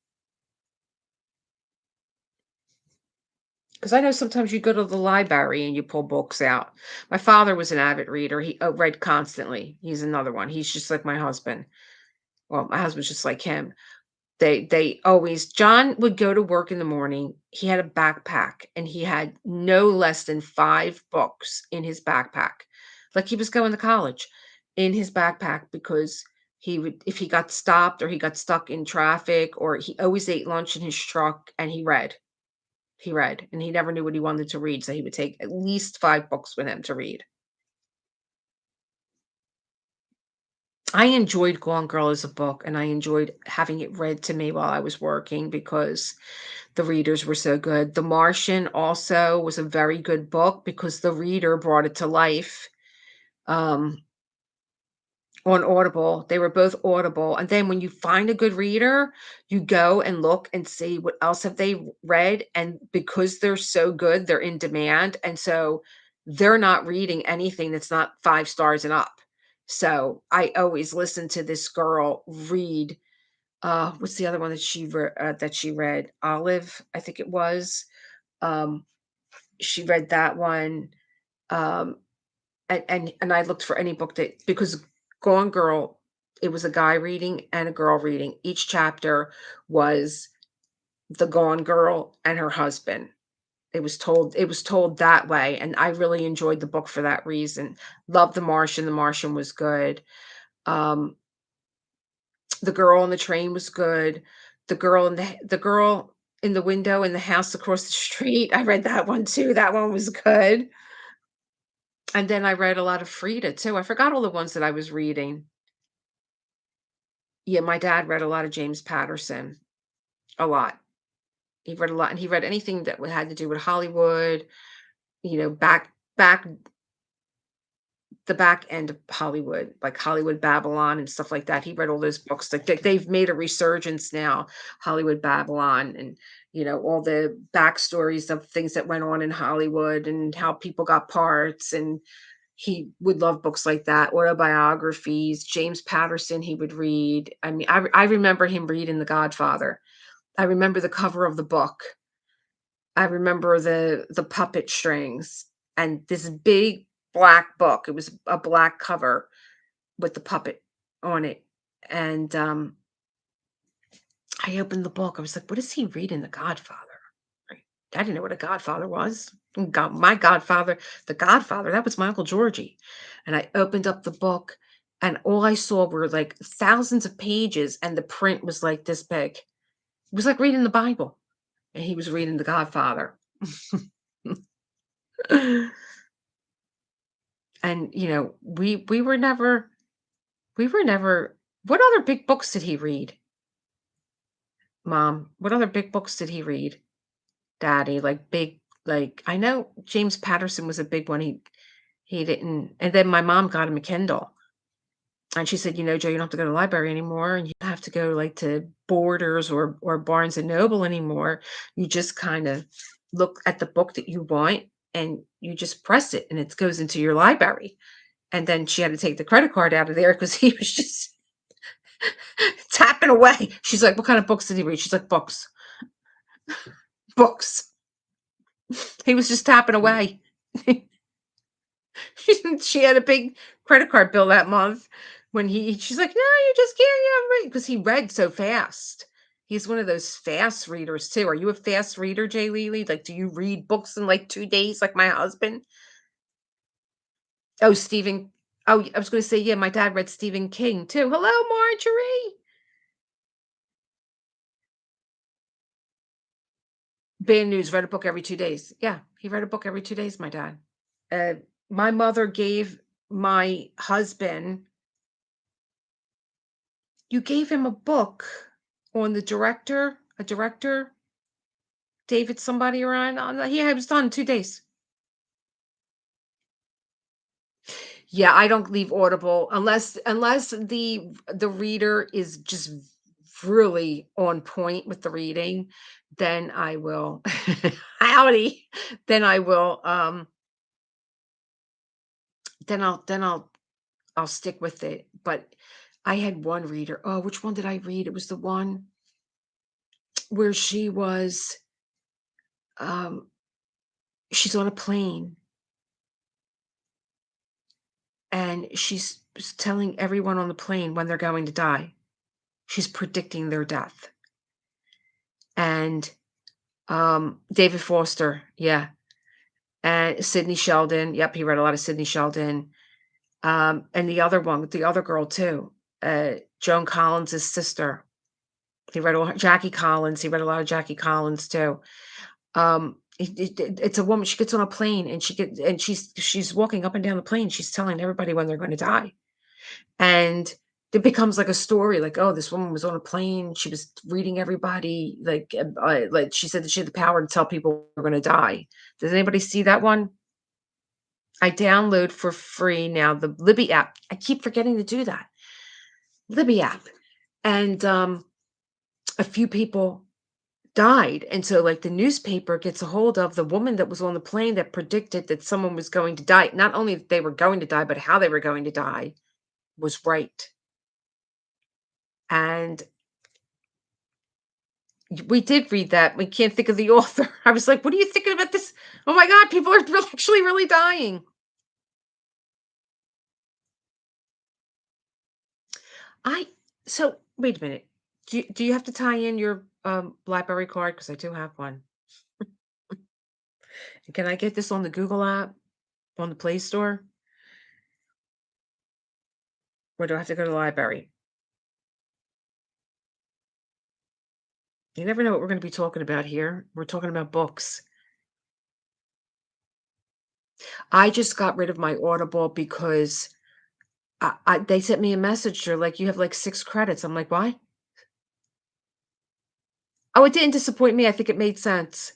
'Cause I know sometimes you go to the library and you pull books out. My father was an avid reader. He, read constantly. He's another one. He's just like my husband. Well, my husband's just like him. They always John would go to work in the morning. He had a backpack, and he had no less than 5 books in his backpack, like he was going to college, in his backpack because he would if he got stopped or he got stuck in traffic, or he always ate lunch in his truck, and he read. He read, and he never knew what he wanted to read, so he would take at least 5 books with him to read. I enjoyed Gone Girl as a book, and I enjoyed having it read to me while I was working because the readers were so good. The Martian also was a very good book because the reader brought it to life, um, on Audible. They were both Audible, and then when you find a good reader, you go and look and see what else have they read, and because they're so good, they're in demand, and so they're not reading anything that's not 5 stars and up. So, I always listen to this girl read, what's the other one that she read? Olive, I think it was. Um, she read that one, um, and I looked for any book that because Gone Girl, it was a guy reading and a girl reading. Each chapter was the gone girl and her husband. It was told that way, and I really enjoyed the book for that reason. Loved The Martian. The Martian was good. Um, The Girl on the Train was good. The Girl in the Window in the House Across the Street, I read that one too. That one was good. And then I read a lot of Frida too. I forgot all the ones that I was reading. Yeah, my dad read a lot of James Patterson, a lot. He read a lot, and he read anything that had to do with Hollywood, back the back end of Hollywood, like Hollywood Babylon and stuff like that. He read all those books. Like they've made a resurgence now, Hollywood Babylon, and all the backstories of things that went on in Hollywood and how people got parts. And he would love books like that, autobiographies. James Patterson, he would read. I mean, I remember him reading The Godfather. I remember the cover of the book. I remember the puppet strings and this big black book. It was a black cover with the puppet on it. And I opened the book. I was like, what is he reading? The Godfather. Right. I didn't know what a Godfather was. My Godfather, the Godfather, that was my Uncle Georgie. And I opened up the book, and all I saw were like thousands of pages, and the print was like this big. It was like reading the Bible. And he was reading The Godfather. And, we were never what other big books did he read, Mom? What other big books did he read? Daddy, I know James Patterson was a big one. He didn't, and then my mom got him a Kindle. And she said, Joe, you don't have to go to the library anymore, and you don't have to go like to Borders or Barnes and Noble anymore. You just kind of look at the book that you want and you just press it and it goes into your library. And then she had to take the credit card out of there because he was just tapping away. She's like, "What kind of books did he read?" She's like, "Books, books." He was just tapping away. She had a big credit card bill that month when she's like, "No, you just can't, read," because he read so fast. He's one of those fast readers too. Are you a fast reader, Jay Leely? Like, do you read books in like 2 days, like my husband? Oh, Stephen. Oh, I was going to say, yeah, my dad read Stephen King too. Hello, Marjorie. Band News read a book every 2 days. Yeah, he read a book every 2 days. My dad. Uh, my mother gave my husband. You gave him a book on a director, David somebody around on the yeah, it was done 2 days. Yeah, I don't leave Audible unless the reader is just really on point with the reading, then I will howdy, then I will, then I'll stick with it, but I had one reader. Oh, which one did I read? It was the one where um she's on a plane and she's telling everyone on the plane when they're going to die. She's predicting their death. And David Foster, yeah. And Sidney Sheldon. Yep, he read a lot of Sidney Sheldon. And the other one, the other girl too, Joan Collins' sister. He read Jackie Collins. He read a lot of Jackie Collins too. It's a woman. She gets on a plane and she's walking up and down the plane. She's telling everybody when they're going to die, and it becomes like a story. Like, oh, this woman was on a plane. She was reading everybody. Like she said that she had the power to tell people they're going to die. Does anybody see that one? I download for free now the Libby app. I keep forgetting to do that. Libby app, and a few people died. And so, like, the newspaper gets a hold of the woman that was on the plane that predicted that someone was going to die. Not only that they were going to die, but how they were going to die was right. And we did read that. We can't think of the author. I was like, what are you thinking about this? Oh my God, people are actually really dying. I, so wait a minute. Do you have to tie in your BlackBerry card? Because I do have one. Can I get this on the Google app, on the Play Store? Or do I have to go to the library? You never know what we're going to be talking about here. We're talking about books. I just got rid of my Audible because they sent me a message. They're like, you have like 6 credits. I'm like, why? Oh, it didn't disappoint me. I think it made sense.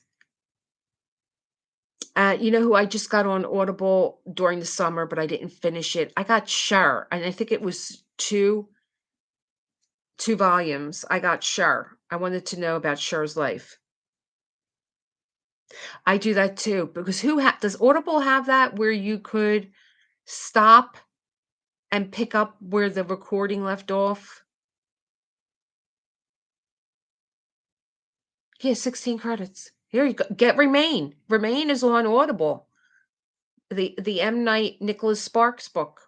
You know who I just got on Audible during the summer, but I didn't finish it? I got Cher, and I think it was two volumes. I got Cher. I wanted to know about Cher's life. I do that too because does Audible have that where you could stop and pick up where the recording left off? Yeah, 16 credits. Here you go. Get Remain. Remain is on Audible. The M. Night Nicholas Sparks book.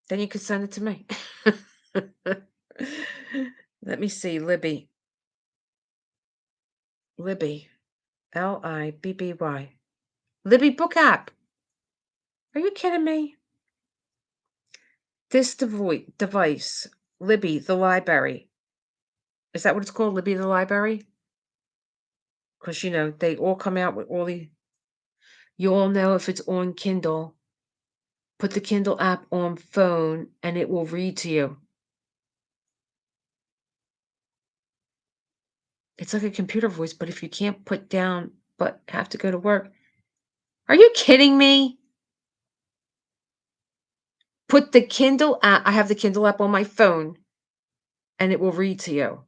Then you could send it to me. Let me see. Libby. Libby. Libby. Libby book app. Are you kidding me? This device. Libby, the library. Is that what it's called? Libby the library? Because, they all come out with all the. You all know if it's on Kindle. Put the Kindle app on phone and it will read to you. It's like a computer voice, but if you can't put down but have to go to work. Are you kidding me? Put the Kindle app I have the Kindle app on my phone, and it will read to you.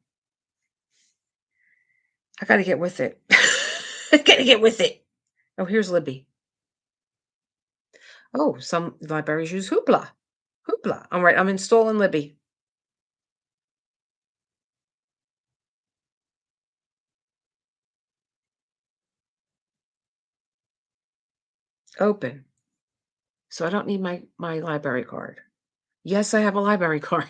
I gotta get with it. I gotta get with it. Oh, here's Libby. Oh, some libraries use Hoopla. Hoopla. Alright, I'm installing Libby. Open. So I don't need my library card. Yes, I have a library card.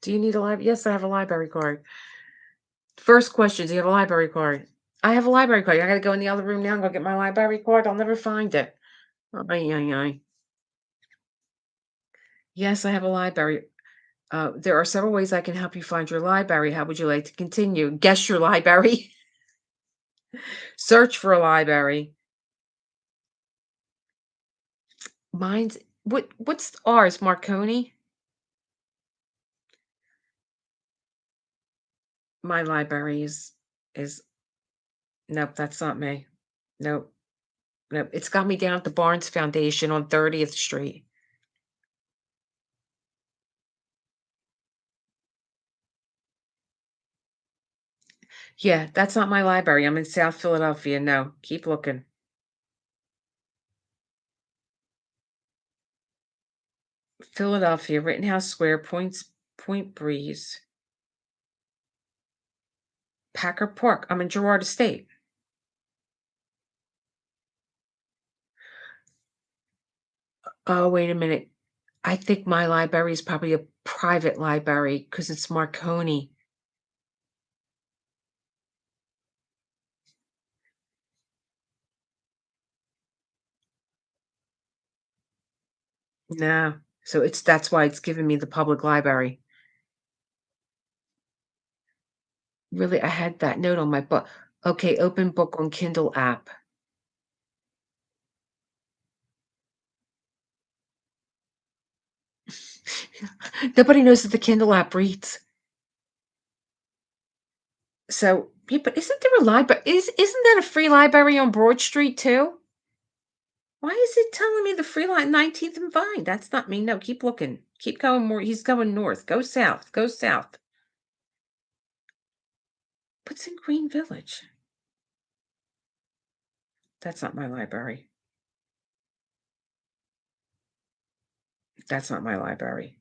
Do you need a library? Yes, I have a library card. First question, do you have a library card? I have a library card. I gotta go in the other room now and go get my library card. I'll never find it. Ay, ay, ay. Yes, I have a library. There are several ways I can help you find your library. How would you like to continue? Guess your library. Search for a library. Mine's what's ours? Marconi? My library is nope, that's not me. Nope. Nope. It's got me down at the Barnes Foundation on 30th Street. Yeah, that's not my library. I'm in South Philadelphia. No, keep looking. Philadelphia, Rittenhouse Square, Point Breeze, Packer Park. I'm in Girard Estate. Oh, wait a minute. I think my library is probably a private library because it's Marconi. No. So that's why it's giving me the public library. Really, I had that note on my book. Okay, open book on Kindle app. Nobody knows that the Kindle app reads. So, yeah, but isn't there a library? Isn't that a free library on Broad Street too? Why is it telling me the free line 19th and Vine? That's not me. No, keep looking. Keep going more. He's going north. Go south. Go south. What's in Green Village? That's not my library. That's not my library.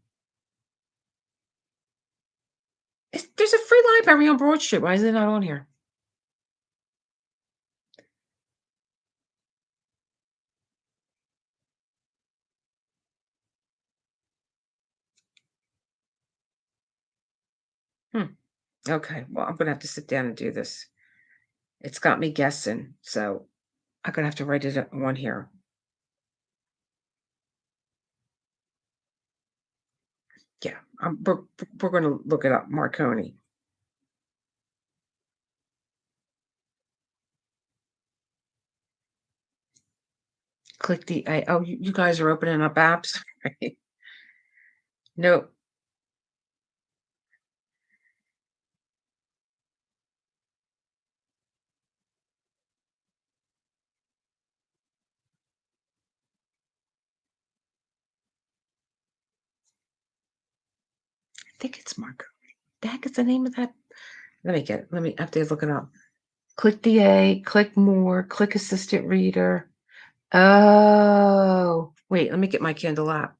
There's a free library on Broad Street. Why is it not on here? Hmm. Okay. Well, I'm gonna have to sit down and do this. It's got me guessing, so I'm gonna have to write it on here. Yeah. We're gonna look it up. Marconi. Click the. Oh, you guys are opening up apps. Right? No. I think it's Marconi. The heck is the name of that? Let me have to look it up. Click the A, click more, click assistant reader. Oh, wait, let me get my Kindle app.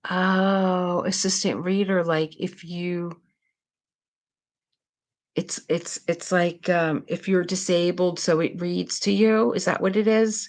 Oh, assistant reader, like if you it's like if you're disabled, so it reads to you. Is that what it is?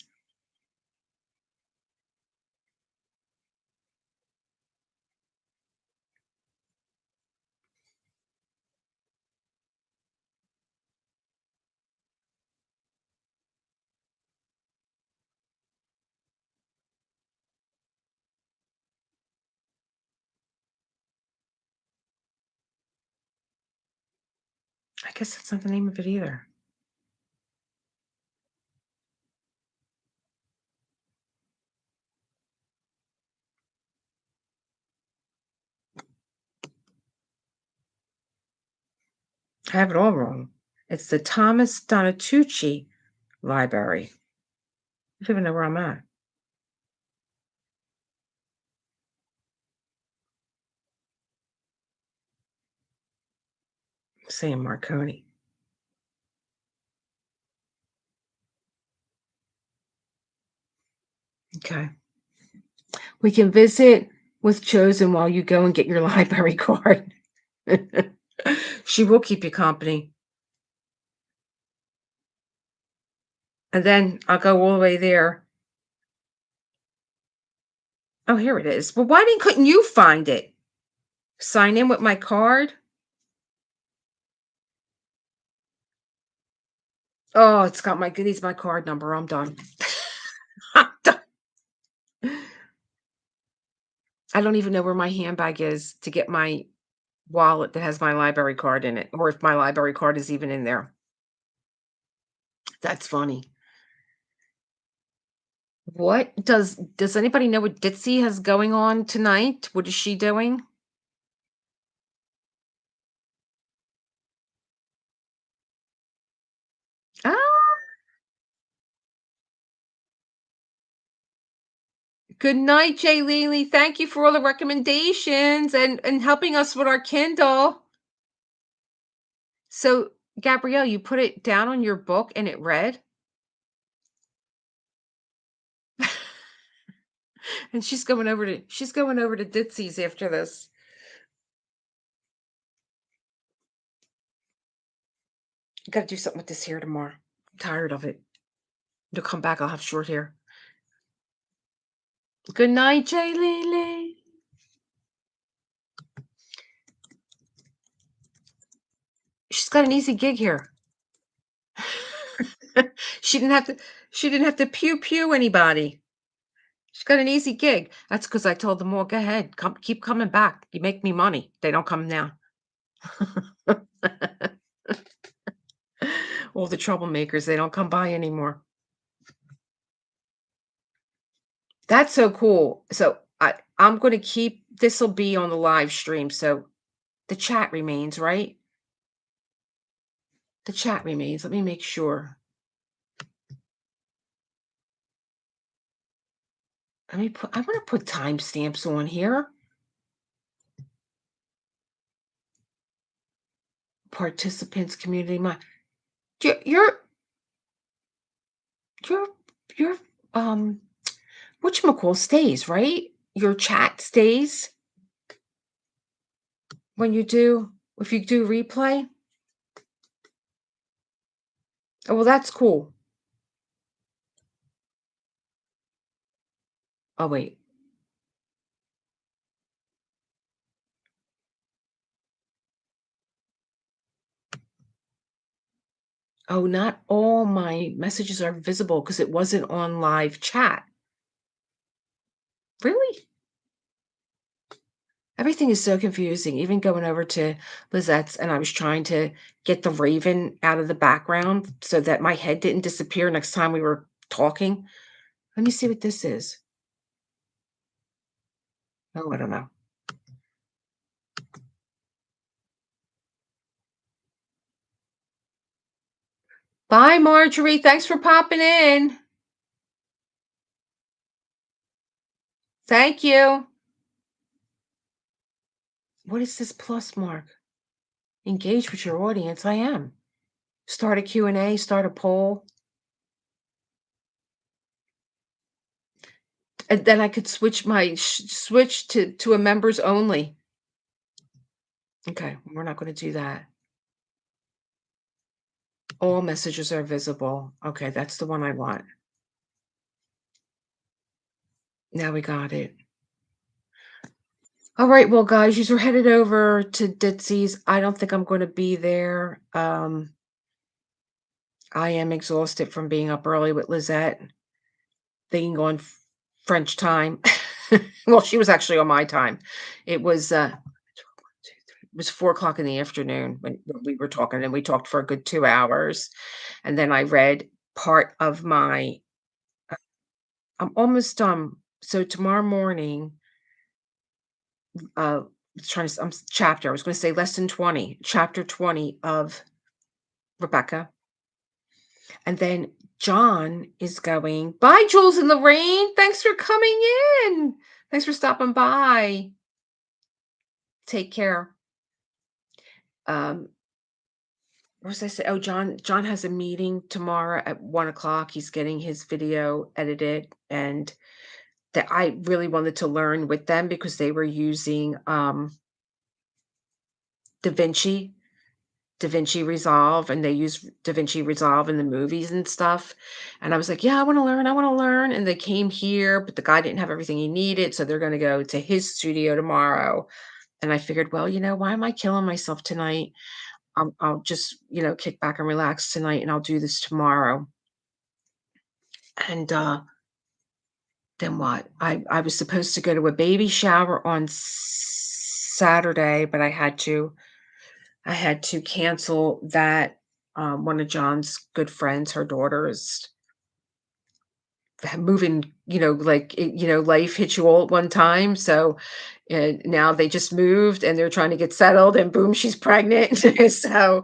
I guess that's not the name of it either. I have it all wrong. It's the Thomas Donatucci Library. I don't even know where I'm at. I'm saying Marconi. Okay. We can visit with Chosen while you go and get your library card. She will keep you company. And then I'll go all the way there. Oh, here it is. Well, why didn't couldn't you find it? Sign in with my card? Oh, it's got my it needs my card number. I'm done. I'm done. I don't even know where my handbag is to get my wallet that has my library card in it, or if my library card is even in there. That's funny. What does anybody know what Ditzy has going on tonight? What is she doing? Ah, good night, Jay Leely. Thank you for all the recommendations and helping us with our Kindle. So, Gabrielle, you put it down on your book and it read, and she's going over to Ditsy's after this. Got to do something with this hair tomorrow. I'm tired of it. You'll come back. I'll have short hair. Good night, Jay Leely. She's got an easy gig here. she didn't have to. She didn't have to pew pew anybody. She's got an easy gig. That's because I told them, well, go ahead, come, keep coming back. You make me money. They don't come now. All the troublemakers, they don't come by anymore. That's so cool. So I'm going to keep. This will be on the live stream. So the chat remains, right? The chat remains. Let me make sure. Let me put. I want to put timestamps on here. Participants, community. My your your your your whatchamacall stays, right? Your chat stays when you do if you do replay. Oh, well, that's cool. Oh, wait. Oh, not all my messages are visible because it wasn't on live chat. Really? Everything is so confusing. Even going over to Lizette's and I was trying to get the raven out of the background so that my head didn't disappear next time we were talking. Let me see what this is. Oh, I don't know. Bye, Marjorie. Thanks for popping in. Thank you. What is this plus mark? Engage with your audience. I am. Start a Q&A, start a poll. And then I could switch my switch to a members only. Okay, we're not going to do that. All messages are visible. Okay, that's the one I want. Now we got it. All right, well, guys, you're headed over to Ditsy's. I don't think I'm going to be there. I am exhausted from being up early with Lizette, being on French time. Well, she was actually on my time. It was it was 4 o'clock in the afternoon when we were talking, and we talked for a good 2 hours. And then I read part of my I'm almost so tomorrow morning, was trying to chapter. I was going to say lesson 20, chapter 20 of Rebecca. And then John is going, bye, Jules and Lorraine. Thanks for coming in. Thanks for stopping by. Take care. Um, what was I say? Oh, John has a meeting tomorrow at 1 o'clock. He's getting his video edited, and that I really wanted to learn with them because they were using DaVinci DaVinci Resolve, and they use DaVinci Resolve in the movies and stuff. And I was like, "Yeah, I wanna learn." And they came here, but the guy didn't have everything he needed, so they're gonna go to his studio tomorrow. And I figured, "Well, why am I killing myself tonight? I'll just, kick back and relax tonight, and I'll do this tomorrow." And, then what? I was supposed to go to a baby shower on Saturday, but I had to cancel that. One of John's good friends, her daughter is moving, life hits you all at one time. So now they just moved and they're trying to get settled, and boom, she's pregnant. So,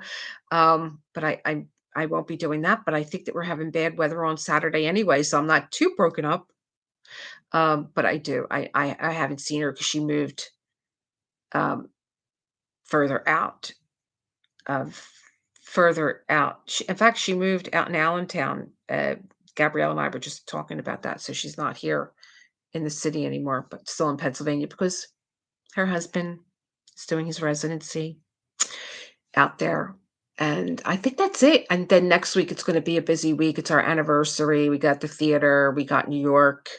but I won't be doing that. But I think that we're having bad weather on Saturday anyway, so I'm not too broken up. But I do. I haven't seen her because she moved um, further out. Of further out. In fact, she moved out in Allentown. Gabrielle and I were just talking about that. So she's not here in the city anymore, but still in Pennsylvania because her husband is doing his residency out there. And I think that's it. And then next week, it's going to be a busy week. It's our anniversary. We got the theater, we got New York.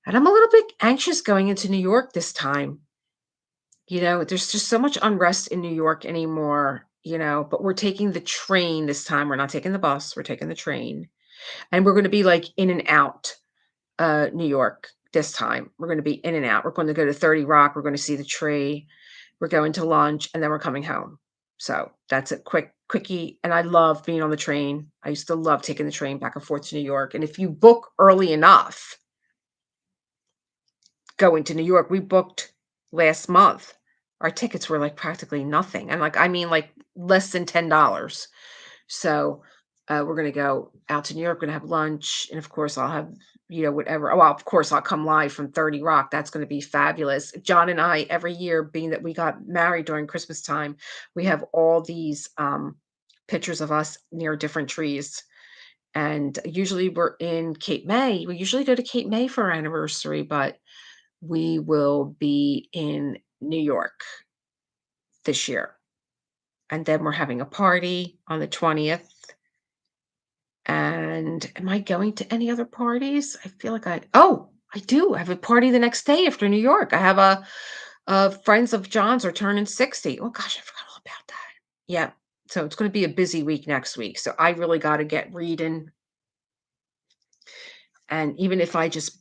And I'm a little bit anxious going into New York this time. There's just so much unrest in New York anymore, but we're taking the train this time. We're not taking the bus, we're taking the train. And we're going to be like in and out New York this time. We're going to be in and out. We're going to go to 30 Rock, we're going to see the tree. We're going to lunch and then we're coming home. So that's a quickie. And I love being on the train. I used to love taking the train back and forth to New York. And if you book early enough going to New York, we booked last month. Our tickets were like practically nothing. And like, I mean, like less than $10. So we're going to go out to New York, going to have lunch. And of course, I'll have, whatever. Oh, well, of course, I'll come live from 30 Rock. That's going to be fabulous. John and I, every year, being that we got married during Christmas time, we have all these pictures of us near different trees. And usually we're in Cape May. We usually go to Cape May for our anniversary, but we will be in New York this year. And then we're having a party on the 20th. And am I going to any other parties? I feel like I do. I have a party the next day after New York. I have friends of John's are turning 60. Oh gosh, I forgot all about that. Yeah. So it's going to be a busy week next week. So I really got to get reading. And even if I just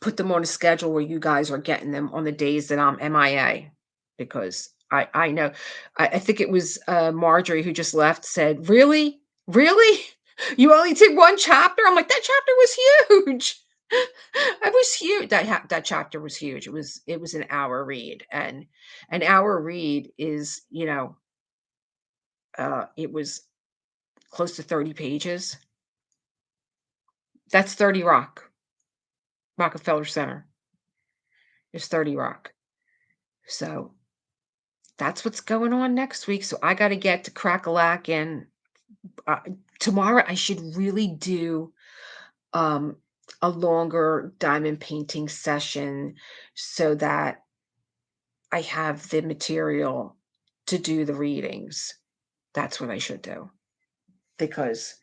put them on a schedule where you guys are getting them on the days that I'm MIA, because I know I think it was Marjorie who just left said, "Really? Really? You only did one chapter?" I'm like, "That chapter was huge." It was huge. That chapter was huge. It was an hour read, and an hour read is, it was close to 30 pages. That's 30 Rock. Rockefeller Center is 30 Rock. So that's what's going on next week. So I got to get to Crackalack, and uh, tomorrow I should really do um, a longer diamond painting session so that I have the material to do the readings. That's what I should do because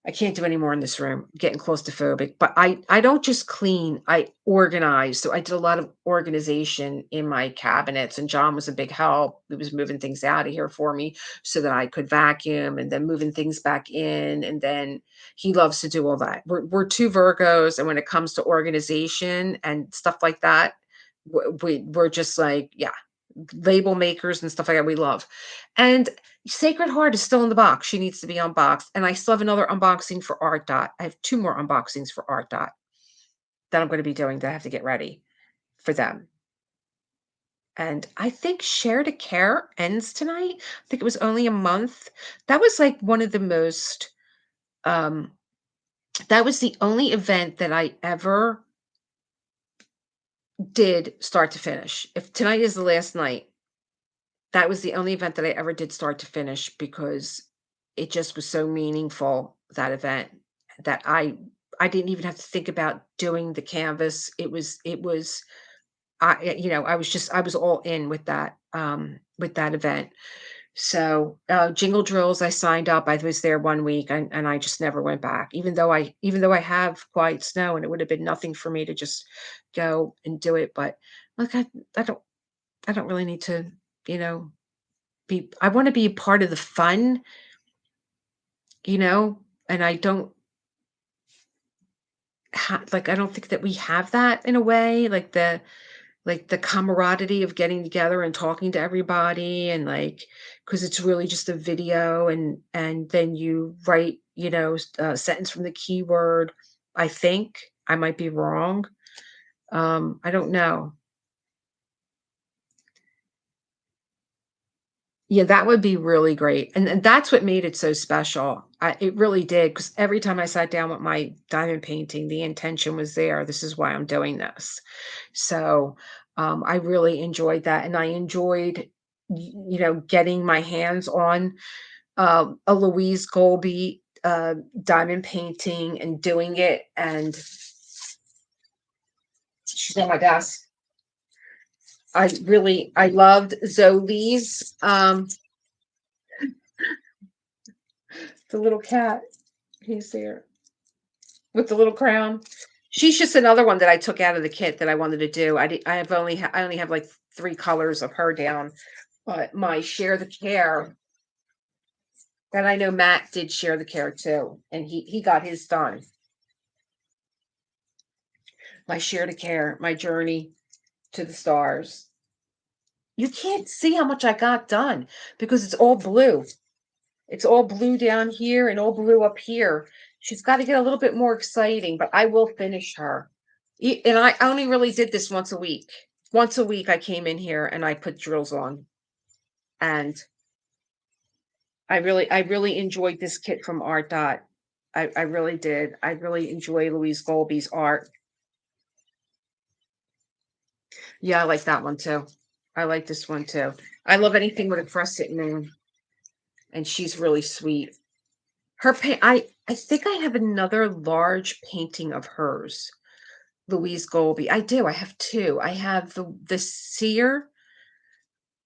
I can't do any more in this room. I'm getting claustrophobic, but I don't just clean, I organize. So I did a lot of organization in my cabinets, and John was a big help. He was moving things out of here for me so that I could vacuum and then moving things back in. And then he loves to do all that. We're two Virgos, and when it comes to organization and stuff like that, we're just like, yeah, label makers and stuff like that we love. And Sacred Heart is still in the box. She needs to be unboxed. And I still have another unboxing for Art Dot. I have two more unboxings for Art Dot that I'm going to be doing that I have to get ready for them. And I think Share to Care ends tonight. I think it was only a month. That was like one of the most, um, that was the only event that I ever did start to finish. If tonight is the last night, that was the only event that I ever did start to finish because it just was so meaningful, that event, that I didn't even have to think about doing the canvas. It was I was all in with that event. So, Jingle Drills, I signed up. I was there 1 week and I just never went back. Even though I have Quiet Snow and it would have been nothing for me to just go and do it, but like I don't I don't really need to, you know, I wanna be a part of the fun, you know, and I don't I don't think that we have that in a way, like the camaraderie of getting together and talking to everybody and because it's really just a video and then you write, a sentence from the keyword. I think I might be wrong. I don't know. Yeah, that would be really great, and that's what made it so special. It really did, because every time I sat down with my diamond painting, the intention was there, "This is why I'm doing this." So, I really enjoyed that, and I enjoyed, getting my hands on, a Louise Colby, diamond painting and doing it, and she's on my desk. I loved Zolie's, the little cat, he's there. With the little crown. She's just another one that I took out of the kit that I wanted to do. I only have, like, 3 colors of her down, but my Share the Care, and I know Matt did Share the Care too, and he got his done. My Share the Care, my Journey to the Stars. You can't see how much I got done because it's all blue. It's all blue down here and all blue up here. She's gotta get a little bit more exciting, but I will finish her. And I only really did this once a week. Once a week, I came in here and I put drills on, and I really enjoyed this kit from Art Dot. I really did. I really enjoy Louise Golby's art. Yeah, I like that one too. I like this one too. I love anything with a crescent moon, and she's really sweet. I think I have another large painting of hers, Louise Golby. I do. I have 2. I have the seer,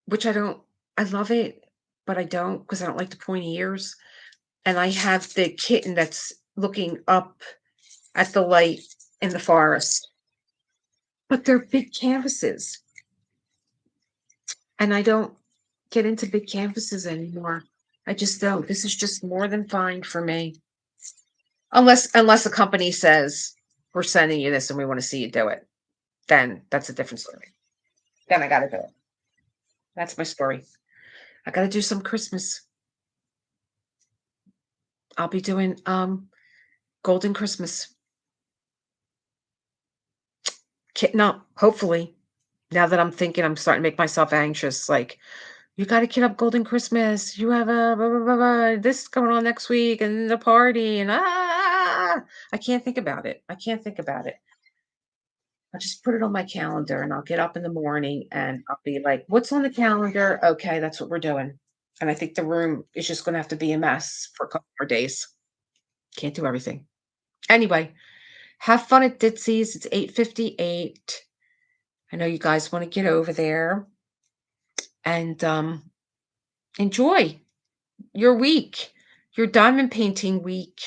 which I love it, but I don't because I don't like the pointy ears. And I have the kitten that's looking up at the light in the forest. But they're big canvases, and I don't get into big canvases anymore. I just don't. This is just more than fine for me. Unless a company says, "We're sending you this and we wanna see you do it." Then that's a different story. Then I gotta do it. That's my story. I gotta do some Christmas. I'll be doing, Golden Christmas. Kitten up, hopefully. Now that I'm thinking, I'm starting to make myself anxious, like, "You gotta kit up Golden Christmas. You have a blah, blah, blah, blah, this going on next week and the party and, I can't think about it. I can't think about it. I'll just put it on my calendar and I'll get up in the morning and I'll be like, "What's on the calendar? Okay, that's what we're doing." And I think the room is just gonna have to be a mess for a couple more days. Can't do everything. Anyway, have fun at Ditsy's. It's 8:58. I know you guys wanna get over there and, enjoy your week, your diamond painting week,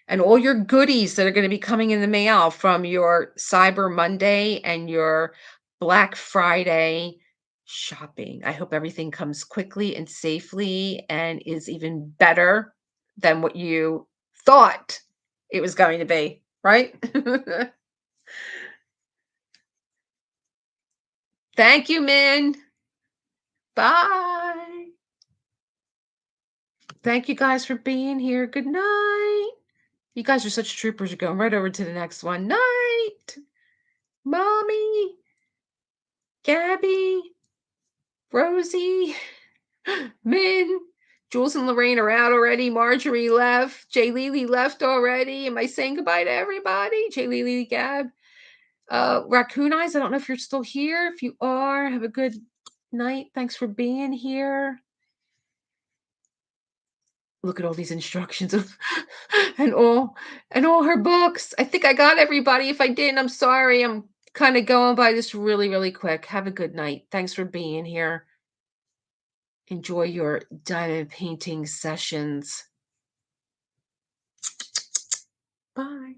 and all your goodies that are gonna be coming in the mail from your Cyber Monday and your Black Friday shopping. I hope everything comes quickly and safely and is even better than what you thought it was going to be, right? Thank you, Min. Bye. Thank you guys for being here. Good night. You guys are such troopers. You're going right over to the next one. Night. Mommy. Gabby. Rosie, Min, Jules and Lorraine are out already. Marjorie left. Jay Lily left already. Am I saying goodbye to everybody? Jay Lily, Gab. Raccoon Eyes, I don't know if you're still here. If you are, have a good night. Thanks for being here. Look at all these instructions and all her books. I think I got everybody. If I didn't, I'm sorry. I'm kind of going by this really, really quick. Have a good night. Thanks for being here. Enjoy your diamond painting sessions. Bye.